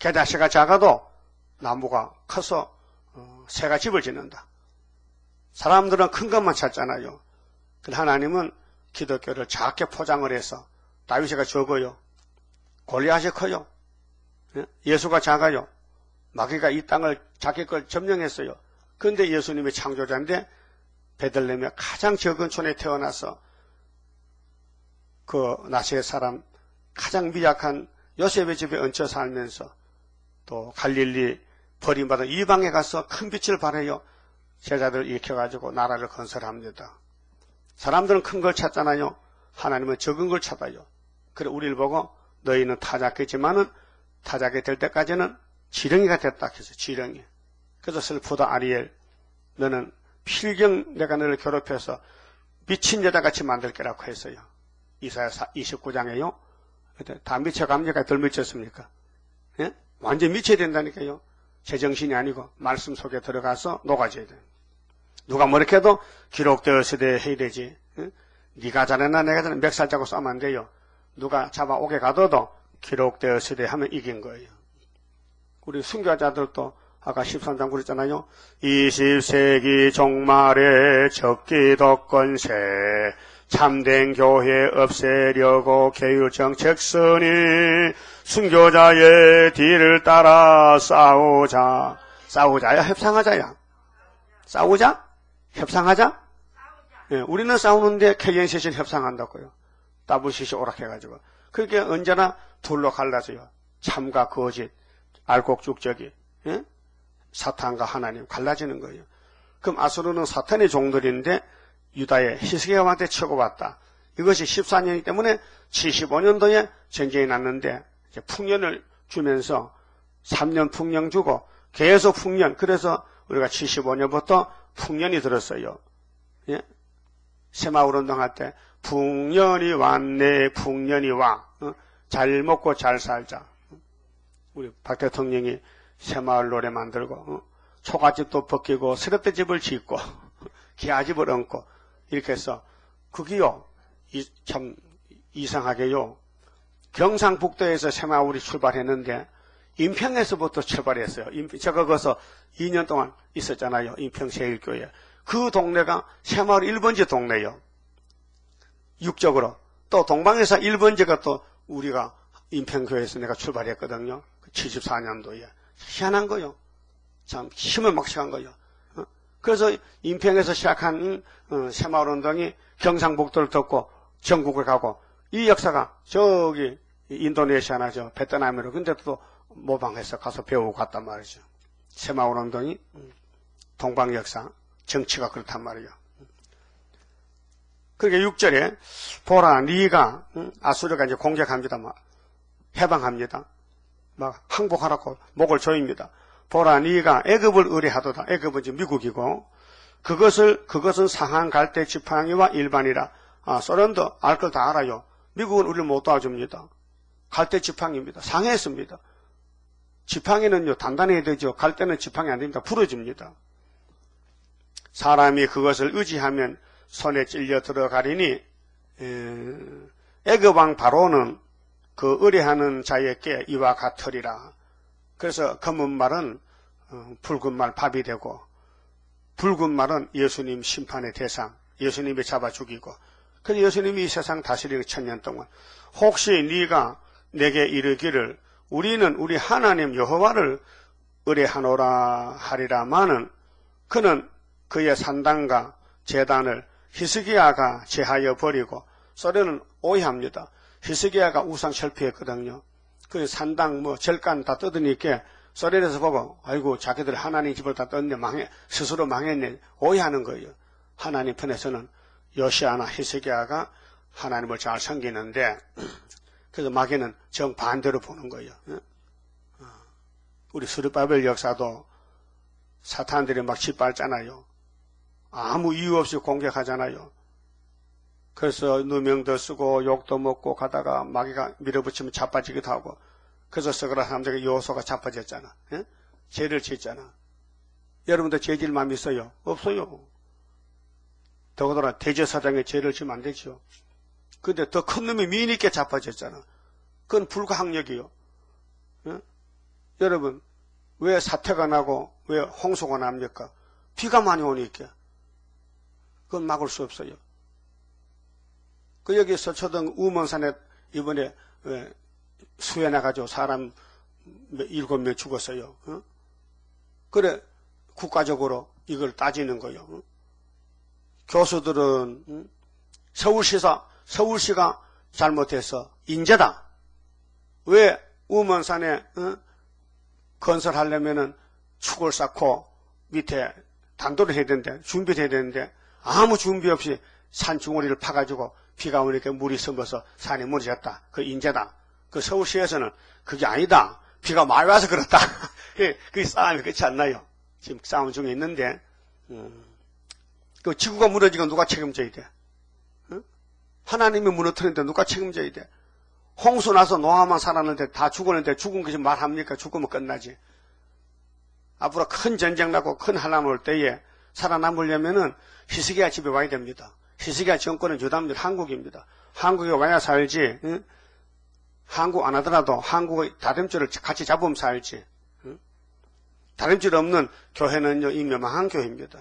Speaker 1: 개자씨가 작아도 나무가 커서 새가 집을 짓는다. 사람들은 큰 것만 찾잖아요. 근데 하나님은 기독교를 작게 포장을 해서 다윗이가 적어요. 골리앗이 커요. 예수가 작아요. 마귀가 이 땅을 자기 걸 점령했어요. 그런데 예수님이 창조자인데 베들레헴의 가장 적은 촌에 태어나서 그 나사렛 사람 가장 미약한 요셉의 집에 얹혀 살면서 또 갈릴리 버림받은 이방에 가서 큰 빛을 발해요. 제자들 일으켜가지고 나라를 건설합니다. 사람들은 큰 걸 찾잖아요. 하나님은 적은 걸 찾아요. 그래 우리를 보고 너희는 타작했지만은 타작이 될 때까지는 지렁이가 됐다 해서 지렁이. 그래서 슬프다 아리엘. 너는 필경 내가 너를 괴롭혀서 미친 여자같이 만들 거라고 했어요. 이사야 29장에요. 다 미쳐갑니까? 덜 미쳤습니까? 예? 완전 미쳐야 된다니까요. 제정신이 아니고 말씀 속에 들어가서 녹아져야 돼요. 누가 뭐렇게 해도 기록되었으되 해야 되지. 예? 네가 잘했나 내가 잘했나 멱살 잡고 싸우면 안 돼요. 누가 잡아오게 가둬도 기록되었으되 하면 이긴 거예요. 우리 순교자들도 아까 13장 그랬잖아요. 20세기 종말에 적기독권세 참된 교회 없애려고 계율정책선이 순교자의 뒤를 따라 싸우자. 싸우자야 협상하자야. 싸우자? 협상하자? 예, 우리는 싸우는데 KNCC는 협상한다고요. WCC 오락해가지고. 그렇게 언제나 둘로 갈라져요. 참과 거짓, 알곡죽적이. 예? 사탄과 하나님 갈라지는 거예요. 그럼 아수르는 사탄의 종들인데 유다의 히스기야한테 치고 왔다. 이것이 14년이기 때문에 75년도에 전쟁이 났는데 이제 풍년을 주면서 3년 풍년 주고 계속 풍년. 그래서 우리가 75년부터 풍년이 들었어요. 예? 새마을 운동할 때 풍년이 왔네 풍년이 와. 잘 먹고 잘 살자. 우리 박 대통령이 새마을 노래 만들고 초가집도 벗기고 스럽대집을 짓고 기아집을 얹고 이렇게 해서 그게요 참 이상하게요 경상북도에서 새마을이 출발했는데 인평에서부터 출발했어요. 제가 거기서 2년 동안 있었잖아요. 인평제일교회. 그 동네가 새마을 1번지 동네예요. 육적으로. 또 동방에서 1번지가 또 우리가 인평교회에서 내가 출발했거든요. 74년도에. 희한한 거요. 참 힘을 막시한 거요. 그래서 인평에서 시작한 새마을운동이 경상북도를 덮고 전국을 가고 이 역사가 저기 인도네시아나 저 베트남으로 근데 또 모방해서 가서 배우고 갔단 말이죠. 새마을운동이 동방 역사 정치가 그렇단 말이에요. 그게 6절에 보라 네가 아수르가 이제 공격합니다. 막 해방합니다. 막 항복하라고 목을 조입니다. 보라 네가 애굽을 의뢰하도다. 애굽은 지금 미국이고 그것은 상한 갈대 지팡이와 일반이라. 소련도 알 걸 다 알아요. 미국은 우리를 못 도와줍니다. 갈대 지팡이입니다. 상했습니다. 지팡이는요 단단해야 되죠. 갈대는 지팡이 안 됩니다. 부러집니다. 사람이 그것을 의지하면 손에 찔려 들어가리니 애굽 왕 바로는 그 의뢰하는 자에게 이와 같으리라. 그래서 검은 말은 붉은 말 밥이 되고 붉은 말은 예수님 심판의 대상, 예수님이 잡아 죽이고 그래서 예수님이 이 세상 다스리는 1000년 동안 혹시 네가 내게 이르기를 우리는 우리 하나님 여호와를 의뢰하노라 하리라마는 그는 그의 산당과 제단을 히스기야가 제하여 버리고 소련은 오해합니다. 히스기야가 우상 철폐했거든요. 그 산당 절간 다 뜯으니까 소련에서 보고 아이고 자기들 하나님 집을 다 떴네 스스로 망했네 오해하는 거예요. 하나님 편에서는 요시아나 히스기야가 하나님을 잘 섬기는데 그래서 마귀는 정반대로 보는 거예요. 우리 스룹바벨 역사도 사탄들이 막 짓밟잖아요. 아무 이유 없이 공격하잖아요. 그래서 누명도 쓰고 욕도 먹고 가다가 마귀가 밀어붙이면 자빠지기도 하고, 그래서 서그라 사람들에게 요소가 자빠졌잖아. 예? 죄를 짓잖아. 여러분도 죄 질 마음이 있어요? 없어요. 더군다나 대제사장의 죄를 지면 안 되죠. 근데 더 큰 놈이 미인 있게 자빠졌잖아. 그건 불가항력이요. 예? 여러분, 왜 사태가 나고 왜 홍수가 납니까? 비가 많이 오니까. 그건 막을 수 없어요. 그 여기 서초동 우먼산에 이번에 수해 나가지고 사람 7명 죽었어요. 어? 그래 국가적으로 이걸 따지는 거예요. 어? 교수들은 서울시가 잘못해서 인재다. 왜 우먼산에 건설하려면은 축을 쌓고 밑에 단도를 해야 되는데, 준비를 해야 되는데 아무 준비 없이 산 중거리를 파가지고 비가 오니까 물이 섬어서 산이 무너졌다. 그 인재다. 그 서울시에서는 그게 아니다. 비가 많이 와서 그렇다. 그 싸움이 그렇지 않나요? 지금 싸움 중에 있는데, 그 지구가 무너지면 누가 책임져야 돼? 하나님이 무너뜨리는데 누가 책임져야 돼? 홍수 나서 노아만 살았는데 다 죽었는데 죽은 것이 말합니까? 죽으면 끝나지. 앞으로 큰 전쟁 나고 큰 한란 올 때에 살아남으려면은 히스기야 집에 와야 됩니다. 히스기야 정권은 유다입니다. 한국입니다. 한국에 와야 살지. 응? 한국 안 하더라도 한국의 다림줄을 같이 잡으면 살지. 응? 다림줄 없는 교회는요 이미 망한 교회입니다.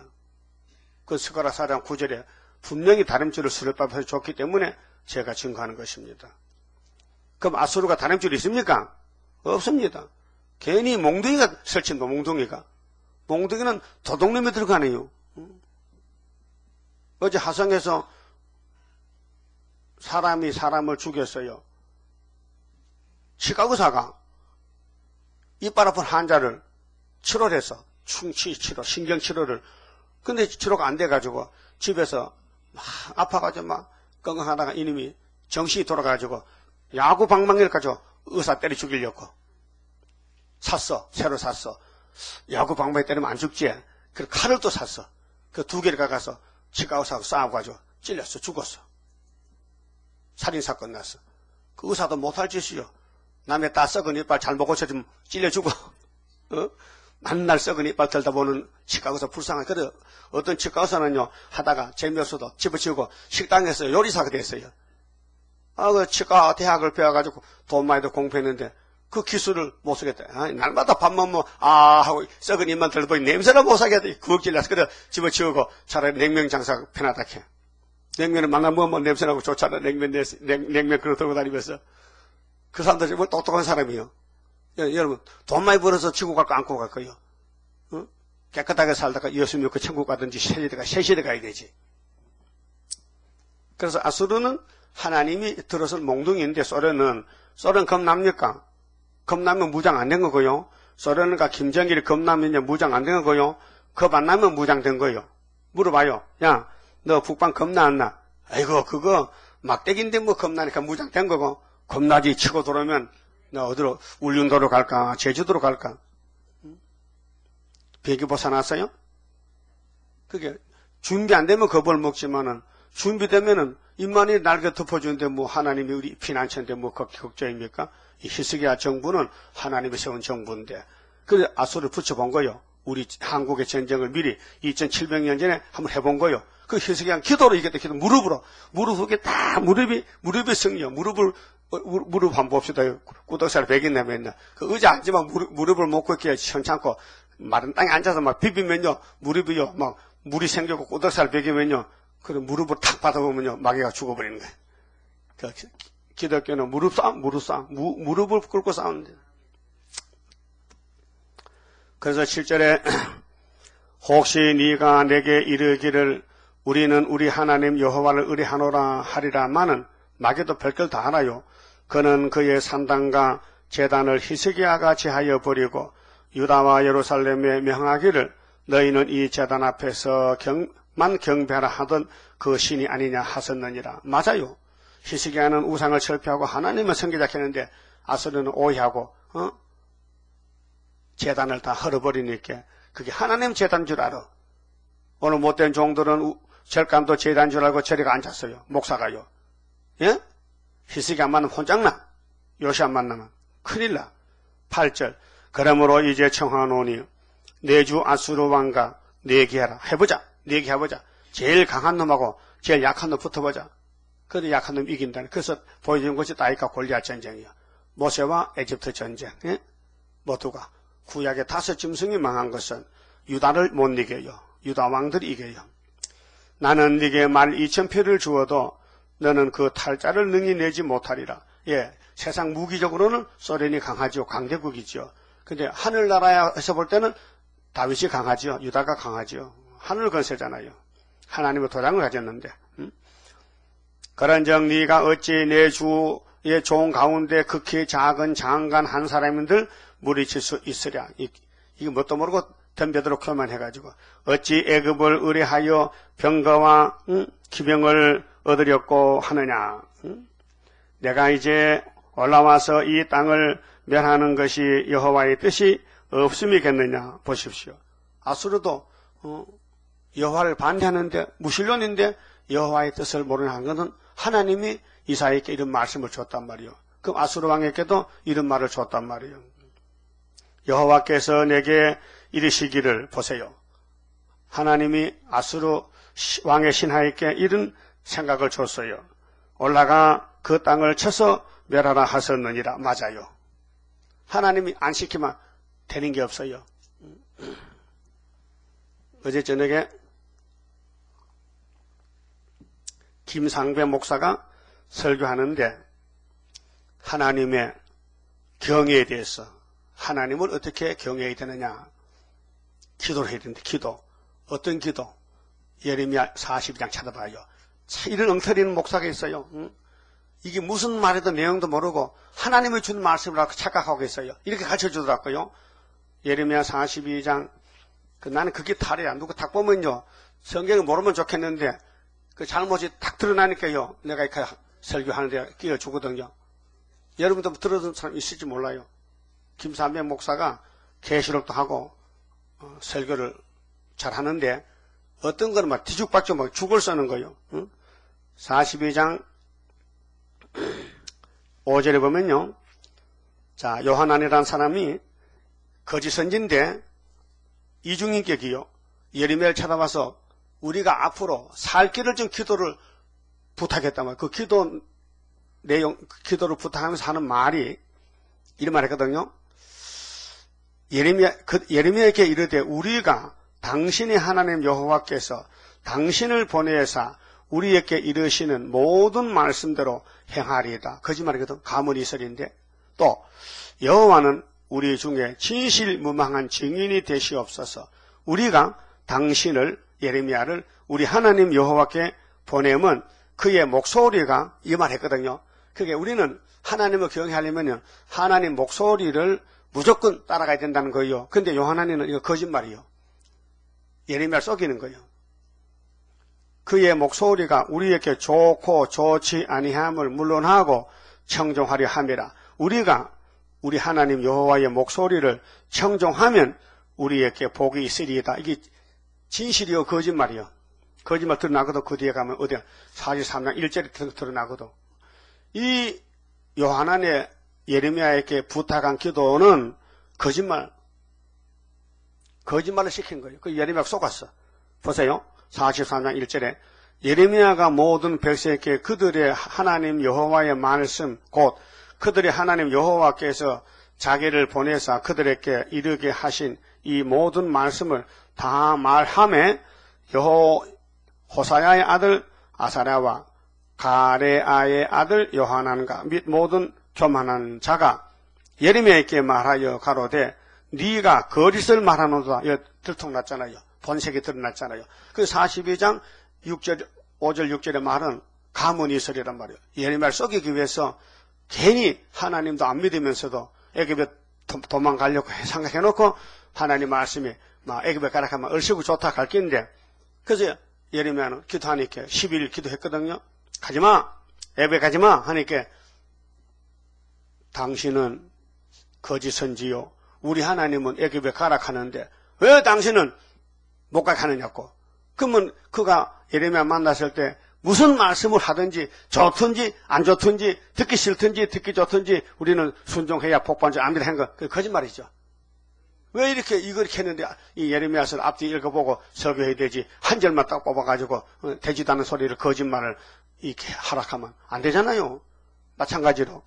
Speaker 1: 그 스가랴 4장 9절에 분명히 다림줄을 수렵밥에서 줬기 때문에 제가 증거하는 것입니다. 그럼 아수르가 다림줄이 있습니까? 없습니다. 괜히 몽둥이가 설친 거, 몽둥이가. 몽둥이는 도둑놈이 들어가네요. 어제 화성에서 사람이 사람을 죽였어요. 시카고사가 이빨 아픈 환자를 치료를 했어. 충치 치료, 신경 치료를. 근데 치료가 안 돼가지고 집에서 막 아파가지고 막 건강하다가 이놈이 정신이 돌아가가지고 야구 방망이를 가지고 의사 때려 죽이려고. 새로 샀어. 야구 방망이 때리면 안 죽지. 그 칼을 또 샀어. 그 2개를 가서 치과의사하고 싸워가지고 찔렸어. 죽었어. 살인사건 났어. 그 의사도 못할 짓이요. 남의 다 썩은 이빨 잘못 고쳐주면 찔려 죽어. 맨날 썩은 이빨 들다 보는 치과의사 불쌍하게. 그래, 어떤 치과의사는요, 하다가 재미없어도 집어치우고 식당에서 요리사가 됐어요. 그 치과 대학을 배워가지고 돈 많이 더 공부했는데 그 기술을 못 쓰겠다. 날마다 밥만 하고 썩은 입만 들어보니 냄새를 못 사겠다. 그거 길러서 그래 집어치우고 차라리 냉면 장사 편하다 해. 냉면을 만나 먹으면 냄새나고 좋잖아. 냉면 그릇 들고 다니면서. 그 사람들이 뭐 똑똑한 사람이요. 여러분, 돈 많이 벌어서 지구 갈 거 안고 갈 거요. 깨끗하게 살다가 예수 믿고 천국 가든지 새 시대 가야 되지. 그래서 아수르는 하나님이 들어설 몽둥이인데 소련은 겁납니까? 겁나면 무장 안 된 거고요. 소련과 김정일이 겁나면 무장 안 된 거고요. 겁 안 나면 무장된 거요. 물어봐요. 야, 너 북방 겁나 안 나? 아이고, 그거 막대기인데 뭐 겁나니까 무장된 거고. 겁나지 치고 들어오면 너 어디로 울릉도로 갈까? 제주도로 갈까? 비행기 벗어났어요? 그게 준비 안 되면 겁을 먹지만은 준비되면은 입만이 날개 덮어주는데 뭐 하나님이 우리 피난처인데 뭐 걱정입니까? 이 히스기야 정부는 하나님이 세운 정부인데 그래서 아수르를 붙여본 거요. 우리 한국의 전쟁을 미리 2700년 전에 한번 해본 거요. 그 히스기야 기도로 이겼다. 기도 무릎으로 무릎 후에 다 무릎이 승리요. 무릎 한번 봅시다. 구덕살 100인 내면 그 의자 앉으면 무릎을 못 걷게 현찮고 마른 땅에 앉아서 막 비비면요 무릎이요 막 물이 생기고 구덕살 100이면요 그럼 무릎을 탁 받아보면요 마귀가 죽어버리는 거예요. 그 기독교는 무릎을 꿇고 싸우는데. 그래서 7절에 혹시 네가 내게 이르기를 우리는 우리 하나님 여호와를 의뢰하노라 하리라마는 마귀도 별걸 다 알아요. 그는 그의 산당과 제단을 히스기야가 제하여 버리고 유다와 예루살렘에 명하기를 너희는 이 제단 앞에서 경배하라 하던 그 신이 아니냐 하셨느니라. 맞아요. 히스기야는 우상을 철폐하고 하나님을 섬기자 했는데 아수르는 오해하고 제단을 다 헐어버리니까 그게 하나님 제단 줄 알아. 오늘 못된 종들은 절간도 제단 줄 알고 저리가 앉았어요. 목사가요. 예? 희석이 안 만나면 혼장나. 요시 안 만나면 큰일 나. 8절. 그러므로 이제 청하노니 내주 아수르 왕과 내기하라. 해보자. 내기해보자. 제일 강한 놈하고 제일 약한 놈 붙어보자. 그래도 약한 놈 이긴다. 그래서 보여주는 것이 다윗과 골리앗 전쟁이야. 모세와 에집트 전쟁. 예? 모두가 구약의 5짐승이 망한 것은 유다를 못 이겨요. 유다 왕들이 이겨요. 나는 네게 말 2000표를 주어도 너는 그 탈자를 능히 내지 못하리라. 예, 세상 무기적으로는 소련이 강하죠. 강대국이죠. 근데 하늘나라에서 볼 때는 다윗이 강하죠. 유다가 강하죠. 하늘 건세잖아요. 하나님의 도장을 가졌는데. 그런즉 네가 어찌 내 주의 종 가운데 극히 작은 장관 한 사람인들 물리칠 수 있으랴. 이게 뭣도 모르고 덤벼들어 교만해가지고 어찌 애굽을 의뢰하여 병거와 기병을 얻으려고 하느냐. 내가 이제 올라와서 이 땅을 멸하는 것이 여호와의 뜻이 없음이겠느냐. 보십시오. 아수르도 여호와를 반대하는데 무신론인데 여호와의 뜻을 모르는 것은 하나님이 이사야에게 이런 말씀을 줬단 말이요. 그럼 아수르 왕에게도 이런 말을 줬단 말이요. 여호와께서 내게 이르시기를 보세요. 하나님이 아수르 왕의 신하에게 이런 생각을 줬어요. 올라가 그 땅을 쳐서 멸하라 하셨느니라. 맞아요. 하나님이 안 시키면 되는 게 없어요. 어제 저녁에 김상배 목사가 설교하는데 하나님의 경애에 대해서 하나님을 어떻게 경외해야 되느냐 기도를 해야 되는데 기도 어떤 기도? 예레미야 42장 찾아봐요. 이런 엉터리는 목사가 있어요. 이게 무슨 말이든 내용도 모르고 하나님이 준 말씀이라고 착각하고 있어요. 이렇게 가르쳐주더라고요. 예레미야 42장 나는 그게 탈이야. 누구 딱 보면요 성경을 모르면 좋겠는데 그 잘못이 딱 드러나니까요 내가 이렇게 설교하는데 끼어주거든요. 여러분도 들어준 사람 있을지 몰라요. 김삼배 목사가 계시록도 하고 설교를 잘 하는데 어떤 거는 막 뒤죽박죽 막 죽을 써는 거예요. 42장 5절에 보면요. 자, 요한안이라는 사람이 거짓 선지인데 이중인격이요. 예레미야를 찾아와서 우리가 앞으로 살 길을 좀 기도를 부탁했단 말이에요. 그 기도 내용, 기도를 부탁하면서 하는 말이 이런 말 했거든요. 예레미야에게 이르되 우리가 당신의 하나님 여호와께서 당신을 보내사 우리에게 이르시는 모든 말씀대로 행하리이다. 거짓말이거든. 가문이 이슬인데 또 여호와는 우리 중에 진실무망한 증인이 되시옵소서. 우리가 당신을 예레미야를 우리 하나님 여호와께 보내면 그의 목소리가 이 말 했거든요. 그게 우리는 하나님을 경외하려면 하나님 목소리를 무조건 따라가야 된다는 거예요. 근데 요한안에는 이거 거짓말이에요. 예레미야를 속이는 거예요. 그의 목소리가 우리에게 좋고 좋지 아니함을 물론하고 청종하려 함이라. 우리가 우리 하나님 여호와의 목소리를 청종하면 우리에게 복이 있으리이다. 이게 진실이요 거짓말이요. 거짓말 드러나거든. 그 뒤에 가면 어디야 43장 1절에 드러나거든. 이 요한안에 예레미야에게 부탁한 기도는 거짓말을 시킨 거예요. 그 예레미야가 속았어. 보세요. 43장 1절에 예레미야가 모든 백성에게 그들의 하나님 여호와의 말씀 곧 그들의 하나님 여호와께서 자기를 보내사 그들에게 이르게 하신 이 모든 말씀을 다 말하매 호사야의 아들 아사랴와 가레아의 아들 요하난과 및 모든 교만한 자가 예레미야에게 말하여 가로되 네가 거짓을 말하노다. 들통났잖아요. 본색이 드러났잖아요. 그 42장 6절, 5절 6절의 말은 가문이설이란 말이에요. 예레미야를 속이기 위해서 괜히 하나님도 안 믿으면서도 애굽에 도망가려고 생각해놓고 하나님 말씀이 막 애굽에 가라 하면 얼씨구 좋다 갈 긴데 그래서 예레미야는 기도하니까 10일 기도했거든요. 가지마 애굽에 가지마 하니까 당신은 거짓 선지요 우리 하나님은 애굽에 가라 하는데 왜 당신은 못 가게 하느냐고. 그러면 그가 예레미야 만났을 때 무슨 말씀을 하든지 좋든지 안 좋든지 듣기 싫든지 듣기 좋든지 우리는 순종해야 복받지 압니다 하는 거 그게 거짓말이죠. 왜 이렇게 이렇게 했는데 이 예레미야서를 앞뒤 읽어보고 설교해야 되지 한 절만 딱 뽑아가지고 되지도 않은 소리를 거짓말을 이렇게 하락하면 안 되잖아요. 마찬가지로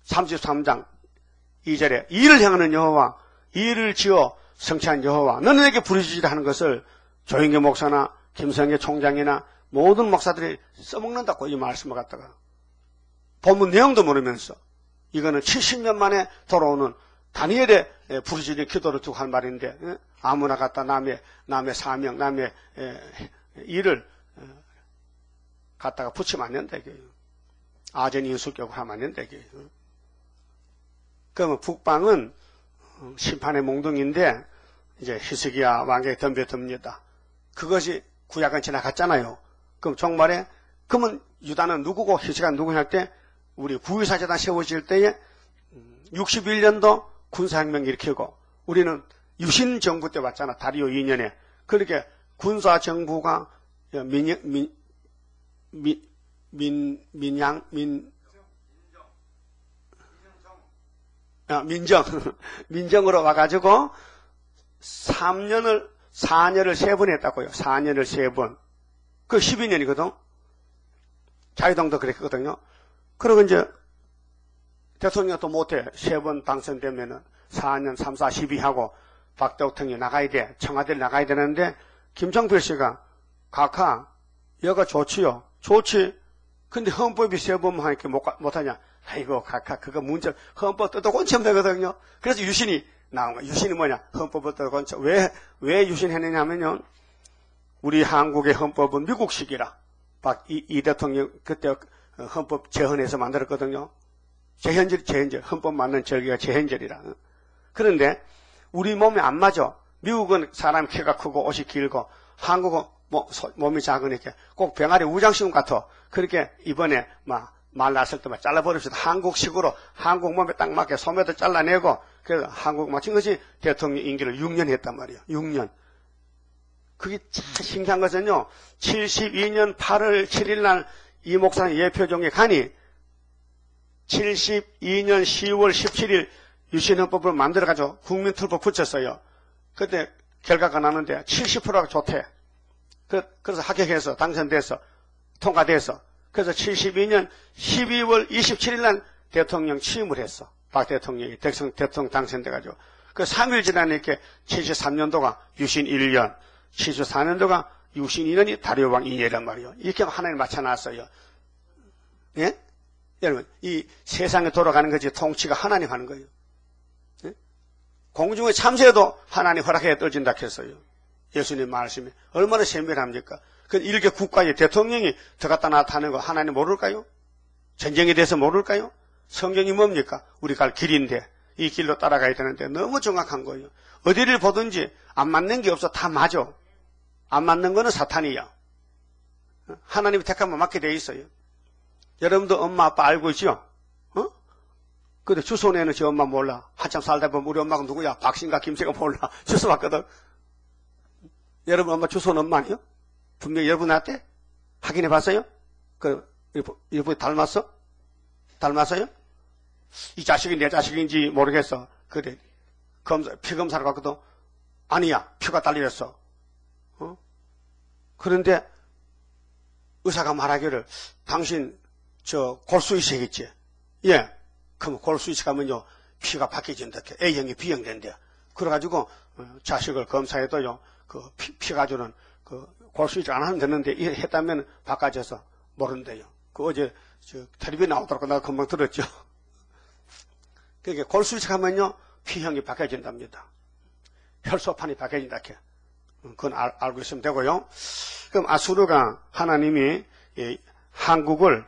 Speaker 1: 33장 2절에 이를 향하는 여호와 이를 지어 성취한 여호와 너는 내게 부르짖으라 하는 것을 조영계 목사나 김성계 총장이나 모든 목사들이 써먹는다고 이 말씀을 갖다가 본문 내용도 모르면서 이거는 70년 만에 돌아오는 다니엘의 부르짖는 기도를 두고 한 말인데 아무나 갖다 남의 사명 남의 일을 갖다가 붙이면 안 된다 이게요. 아전 인수격을 하면 안 된다 이게요. 그러면 북방은 심판의 몽둥이인데 이제 히스기야 왕에게 덤벼듭니다. 그것이 구약은 지나갔잖아요. 그럼 종말에 그러면 유다는 누구고 히스기야는 누구냐 할 때 우리 구유사재단 세워질 때에 61년도 군사혁명 일으키고 우리는 유신정부 때 왔잖아. 다리오 2년에. 그렇게 군사정부가 민정으로 와가지고 4년을 3번 했다고요. 4년을 3번. 그 12년이거든. 자유당도 그랬거든요. 그리고 이제 대통령도 못해. 3번 당선되면은 4년, 3, 4, 12 하고 박 대통령이 나가야 돼. 청와대를 나가야 되는데 김정필 씨가 각하 여가 좋지요. 좋지. 근데 헌법이 3번 하니까 못하냐. 아이고 각하 그거 문제 헌법 뜯어 고치면 되거든요. 그래서 유신이 나온 거야. 유신이 뭐냐. 헌법을 뜯어 고쳐. 왜 유신했느냐 하면요. 우리 한국의 헌법은 미국식이라. 이 대통령 그때 헌법 재헌해서 만들었거든요. 재헌절, 헌법 맞는 절기가 재헌절이라. 그런데 우리 몸에 안 맞아. 미국은 사람 키가 크고 옷이 길고 한국은 몸이 작으니까 꼭 병아리 우장시금 같아. 그렇게 이번에 말 났을 때 잘라버립시다. 한국식으로 한국 몸에 딱 맞게 소매도 잘라내고 그래서 한국 맞춘 것이 대통령 임기를 6년 했단 말이에요. 6년. 그게 참 신기한 것은요. 72년 8월 7일 날 이 목사님 예표종에 가니 72년 10월 17일 유신헌법을 만들어가지고 국민투표 붙였어요. 그때 결과가 나는데 70%가 좋대. 그래서 합격해서 당선돼서 통과돼서 그래서 72년 12월 27일 날 대통령 취임을 했어. 박 대통령이 대통령 당선돼가지고 그 3일 지나니까 73년도가 유신 1년 74년도가 유신 2년이 다리오 왕 2년이란 말이에요. 이렇게 하나님 맞춰놨어요. 예? 여러분 이 세상에 돌아가는 것이 통치가 하나님 하는 거예요. 예? 공중의 참새도 하나님 허락해야 떨어진다 했어요. 예수님 말씀이 얼마나 신비합니까? 그 일개 국가의 대통령이 들어갔다 나타나는 거 하나님 모를까요? 전쟁에 대해서 모를까요? 성경이 뭡니까? 우리 갈 길인데 이 길로 따라가야 되는데 너무 정확한 거예요. 어디를 보든지 안 맞는 게 없어. 다 맞아. 안 맞는 거는 사탄이야. 하나님이 택하면 맞게 돼 있어요. 여러분도 엄마 아빠 알고 있죠? 근데 주소 내는 지 엄마 몰라. 한참 살다 보면 우리 엄마가 누구야? 박신가 김새가 몰라. 주소 봤거든. 여러분 엄마 주소는 엄마 아니요? 분명히 여러분한테 확인해 봤어요? 이분 닮았어? 닮았어요? 이 자식이 내 자식인지 모르겠어. 그래. 피 검사를 갔거든. 아니야. 피가 딸려있어. 그런데 의사가 말하기를 당신 골수이식이지? 예. 그럼 골수이식하면요 피가 바뀌어진다. A형이 B형 된대. 그래가지고 자식을 검사해도요 그 피 가지고는 골수이식 안 하면 되는데 했다면 바꿔져서 모른대요. 어제 텔레비에 나오더라고. 나 금방 들었죠. 그러니까 골수이식하면요 피형이 바뀌어진답니다. 혈소판이 바뀌어진다. 그건 알고 있으면 되고요. 그럼 아수르가 하나님이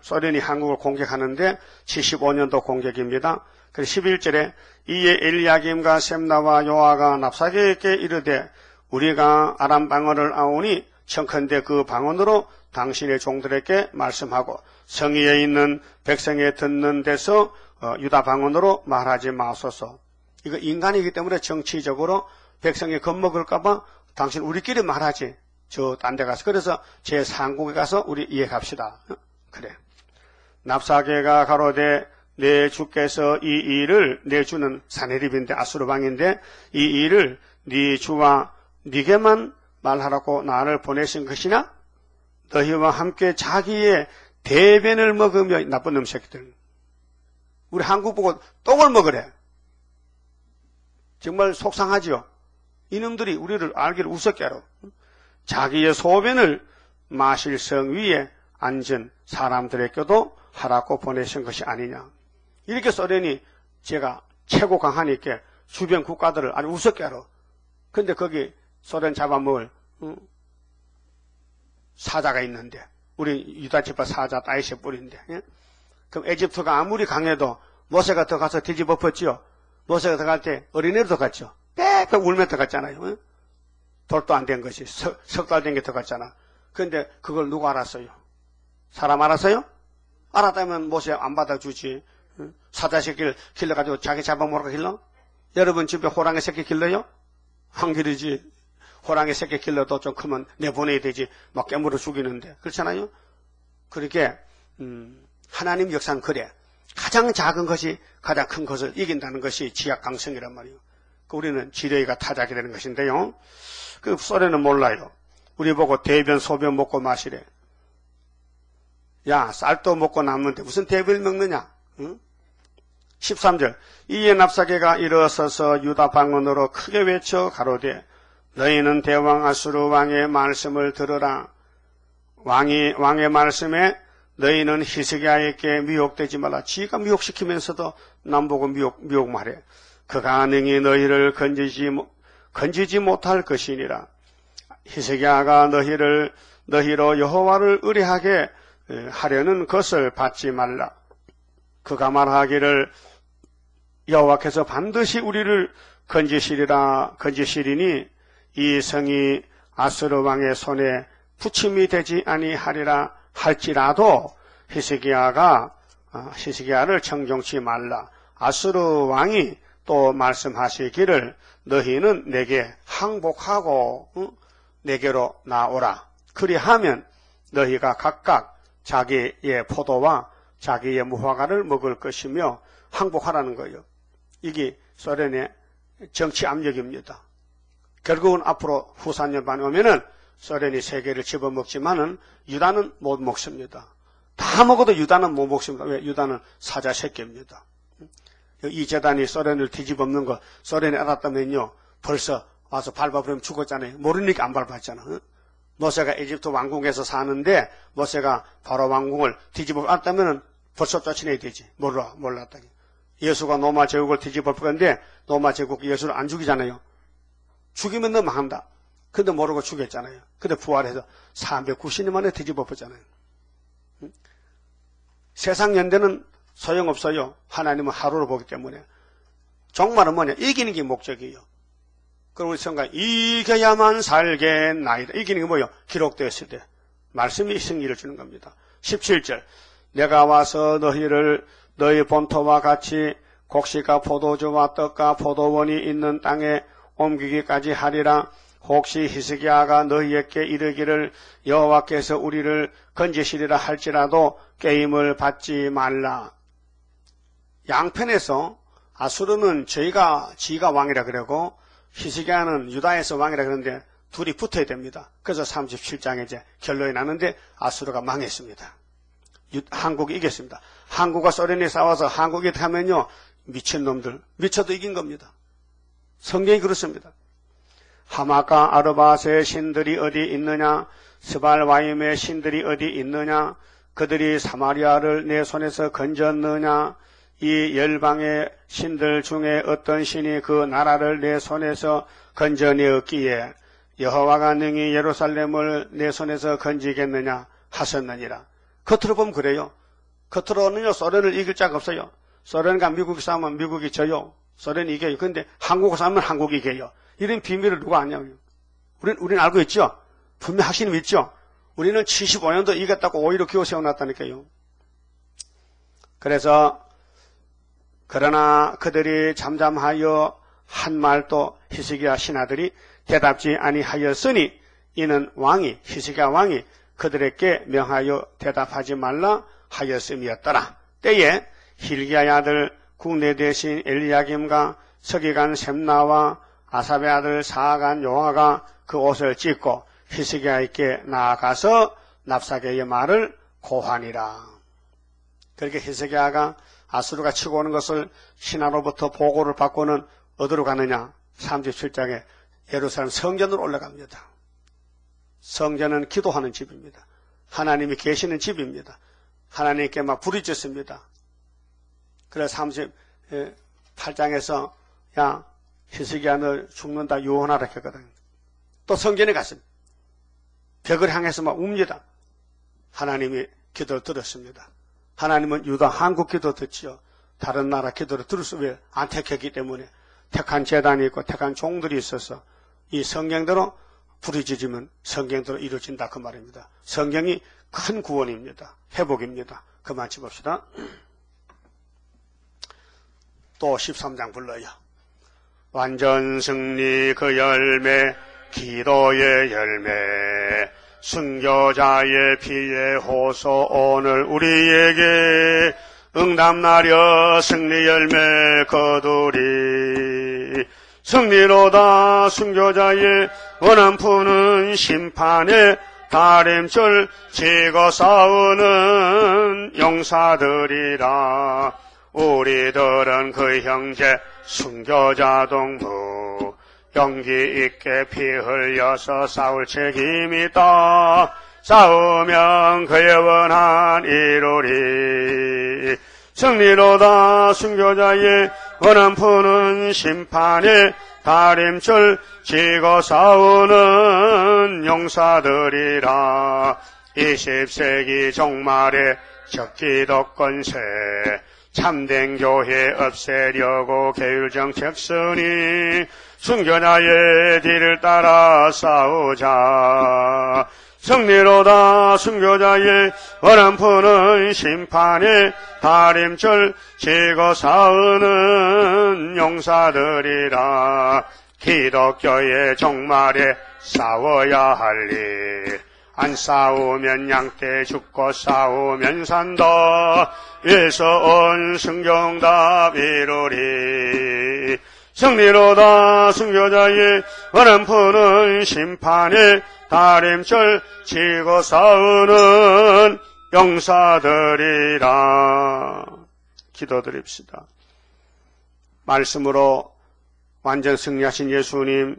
Speaker 1: 소련이 한국을 공격하는데 75년도 공격입니다. 그래서 11절에 이에 엘리야김과 셈나와 요아가 납사게에게 이르되 우리가 아람 방언을 아오니 청컨대 그 방언으로 당신의 종들에게 말씀하고 성의에 있는 백성에 듣는 데서 유다 방언으로 말하지 마소서. 이거 인간이기 때문에 정치적으로 백성이 겁먹을까봐 당신 우리끼리 말하지. 저 딴 데 가서. 그래서 제3국에 가서 우리 이해갑시다. 그래. 납사계가 가로되 내 주께서 이 일을, 내 주는 사네립인데 아수르방인데 이 일을 네 주와 네게만 말하라고 나를 보내신 것이냐? 너희와 함께 자기의 대변을 먹으며, 나쁜 놈 새끼들. 우리 한국 보고 똥을 먹으래. 정말 속상하지요. 이놈들이 우리를 알기를 우습게 하러. 자기의 소변을 마실 성 위에 앉은 사람들에게도 하라고 보내신 것이 아니냐. 이렇게 소련이 제가 최고 강하니까 주변 국가들을 아주 우습게 하러. 근데 거기 소련 잡아먹을 사자가 있는데, 우리 유다지파 사자 다이시 뿌리인데, 예? 그럼 에집트가 아무리 강해도 모세가 더 가서 뒤집어 엎었지요. 모세가 더 갈 때 어린애도 더 갔죠. 빽빽 울며 더 갔잖아요. 예? 돌도 안 된 것이 석 달 된 게 더 갔잖아. 그런데 그걸 누가 알았어요? 사람 알았어요? 알았다면 모세 안 받아주지. 사자 새끼를 길러가지고 자기 잡아먹으라고 길러? 여러분 집에 호랑이 새끼 길러요? 안 기르지. 호랑이 새끼 길러도 좀 크면 내보내야 되지. 막 깨물어 죽이는데. 그렇잖아요? 그렇게 하나님 역사는 그래. 가장 작은 것이 가장 큰 것을 이긴다는 것이 지약 강성이란 말이에요. 우리는 지뢰가 타작이 되는 것인데요. 그 소련은 몰라요. 우리 보고 대변 소변 먹고 마시래. 야, 쌀도 먹고 남는데 무슨 대변을 먹느냐? 응? 13절. 이에 납사계가 일어서서 유다 방언으로 크게 외쳐 가로되 너희는 대왕 아수르 왕의 말씀을 들으라. 왕의 말씀에 너희는 히스기야에게 미혹되지 말라. 지가 미혹시키면서도 남보고 미혹 말해. 그가 능히 너희를 건지지 못할 것이니라. 히스기야가 너희로 여호와를 의뢰하게 하려는 것을 받지 말라. 그가 말하기를 여호와께서 반드시 우리를 건지시리니 이 성이 아수르 왕의 손에 부침이 되지 아니하리라 할지라도 히스기야를 청종치 말라. 아수르 왕이 또 말씀하시기를 너희는 내게 항복하고 내게로 나오라. 그리하면 너희가 각각 자기의 포도와 자기의 무화과를 먹을 것이며 항복하라는 거예요. 이게 소련의 정치 압력입니다. 결국은 앞으로 후산년 반에 오면은 소련이 세계를 집어먹지만은 유다는 못 먹습니다. 다 먹어도 유다는 못 먹습니다. 왜? 유다는 사자 새끼입니다. 이 재단이 소련을 뒤집어먹는 거 소련이 알았다면요 벌써 와서 밟아버리면 죽었잖아요. 모르니까 안 밟았잖아. 모세가 에집트 왕궁에서 사는데 모세가 바로 왕궁을 뒤집어 알았다면 벌써 쫓아내야 되지. 몰랐다니. 예수가 로마 제국을 뒤집어 엎었는데 로마 제국이 예수를 안 죽이잖아요. 죽이면 너 망한다. 근데 모르고 죽였잖아요. 근데 부활해서 390년 만에 뒤집어 엎었잖아요. 세상 연대는 소용없어요. 하나님은 하루를 보기 때문에. 종말은 뭐냐? 이기는 게 목적이에요. 그럼 우리 성가 이겨야만 살겠나이다. 이기는 게 뭐예요? 기록되었을 때 말씀이 승리를 주는 겁니다. 17절. 내가 와서 너희 본토와 같이 곡식과 포도주와 떡과 포도원이 있는 땅에 옮기기까지 하리라. 혹시 히스기야가 너희에게 이르기를 여호와께서 우리를 건지시리라 할지라도 게임을 받지 말라. 양편에서 아수르는 지가 왕이라 그러고 히스기야는 유다에서 왕이라 그러는데 둘이 붙어야 됩니다. 그래서 37장에 이제 결론이 나는데 아수르가 망했습니다. 한국이 이겼습니다. 한국과 소련이 싸워서 한국이 하면요 미친놈들 미쳐도 이긴 겁니다. 성경이 그렇습니다. 하마카 아르바스의 신들이 어디 있느냐? 스발와임의 신들이 어디 있느냐? 그들이 사마리아를 내 손에서 건졌느냐? 이 열방의 신들 중에 어떤 신이 그 나라를 내 손에서 건져내었기에 여호와가 능히 예루살렘을 내 손에서 건지겠느냐 하셨느니라. 겉으로 보면 그래요. 겉으로는요 소련을 이길 자가 없어요. 소련과 미국이 싸우면 미국이 져요. 소련이 이겨요. 그런데 한국과 싸우면 한국이 이겨요. 이런 비밀을 누가 아냐고요. 우리는 알고 있죠. 분명 확신이 믿죠. 우리는 75년도 이겼다고 오히려 기호 세워놨다니까요. 그래서 그러나 그들이 잠잠하여 한 말도 히스기야 신하들이 대답지 아니하였으니 이는 왕이 히스기야 왕이 그들에게 명하여 대답하지 말라 하였음이었더라. 때에 hil기야의 아들 국내 대신 엘리야김과 서기관 셈나와 아삽의 아들 사간 요아가 그 옷을 찢고 히스기야에게 나아가서 납사게의 말을 고하니라. 그렇게 히스기야가 아수르가 치고 오는 것을 신하로부터 보고를 받고는 어디로 가느냐? 37장에 예루살렘 성전으로 올라갑니다. 성전은 기도하는 집입니다. 하나님이 계시는 집입니다. 하나님께 막 부르짖습니다. 그래서 38장에서 야 히스기야 너 죽는다 유언하라 했거든. 또 성전에 갔습니다. 벽을 향해서 막 웁니다. 하나님이 기도를 들었습니다. 하나님은 유다 한국 기도 듣지요. 다른 나라 기도를 들을 수 왜 안 택했기 때문에 택한 제단이 있고 택한 종들이 있어서 이 성경대로 부르짖으면 성경대로 이루어진다 그 말입니다. 성경이 큰 구원입니다. 회복입니다. 그만 짚읍시다. 또 13장 불러요. 완전 승리 그 열매 기도의 열매 순교자의 피의 호소 오늘 우리에게 응답나려 승리 열매 거두리 승리로다 순교자의 원한 푸는 심판에 다림줄 지고 싸우는 용사들이라 우리들은 그 형제 순교자 동무 용기 있게 피 흘려서 싸울 책임이 있다. 싸우면 그의 원한 이루리. 승리로다 순교자의 원한 푸는 심판에 다림줄 지고 싸우는 용사들이라. 20세기 종말에 적기독권세 참된 교회 없애려고 계율정책 쓰니 순교자의 뒤를 따라 싸우자. 승리로다 순교자의 원한 푸는 심판에 다림줄 지고 싸우는 용사들이라. 기독교의 종말에 싸워야 할 일 안 싸우면 양떼 죽고 싸우면 산다. 위에서 온 순교응답 이루리. 승리로다 순교자의 원한 푸는 심판에 다림줄 지고 싸우는 용사들이라. 기도드립시다. 말씀으로 완전 승리하신 예수님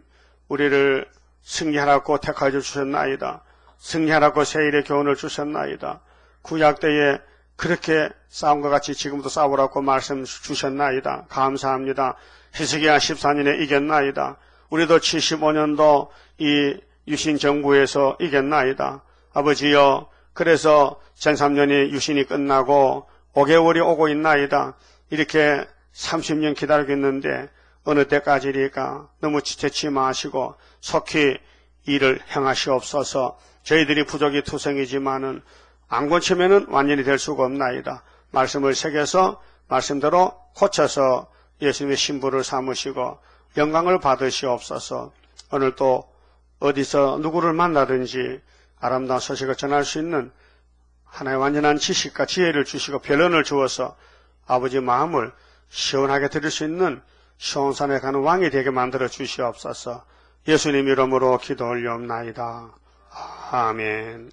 Speaker 1: 우리를 승리하라고 택하여 주셨나이다. 승리하라고 세일의 교훈을 주셨나이다. 구약 때에 그렇게 싸움과 같이 지금도 싸우라고 말씀 주셨나이다. 감사합니다. 히스기야 14년에 이겼나이다. 우리도 75년도 이 유신 정부에서 이겼나이다. 아버지여, 그래서 13년이 유신이 끝나고 5개월이 오고 있나이다. 이렇게 30년 기다리고 있는데 어느 때까지일까? 너무 지체치 마시고 속히 일을 행하시옵소서. 저희들이 부족이 투성이지만은 안 고치면은 완전히 될 수가 없나이다. 말씀을 새겨서 말씀대로 고쳐서 예수님의 신부를 삼으시고 영광을 받으시옵소서. 오늘 또 어디서 누구를 만나든지 아름다운 소식을 전할 수 있는 하나의 완전한 지식과 지혜를 주시고 변론을 주어서 아버지 마음을 시원하게 들을 수 있는 시온산에 가는 왕이 되게 만들어 주시옵소서. 예수님 이름으로 기도 올리옵나이다. 아멘.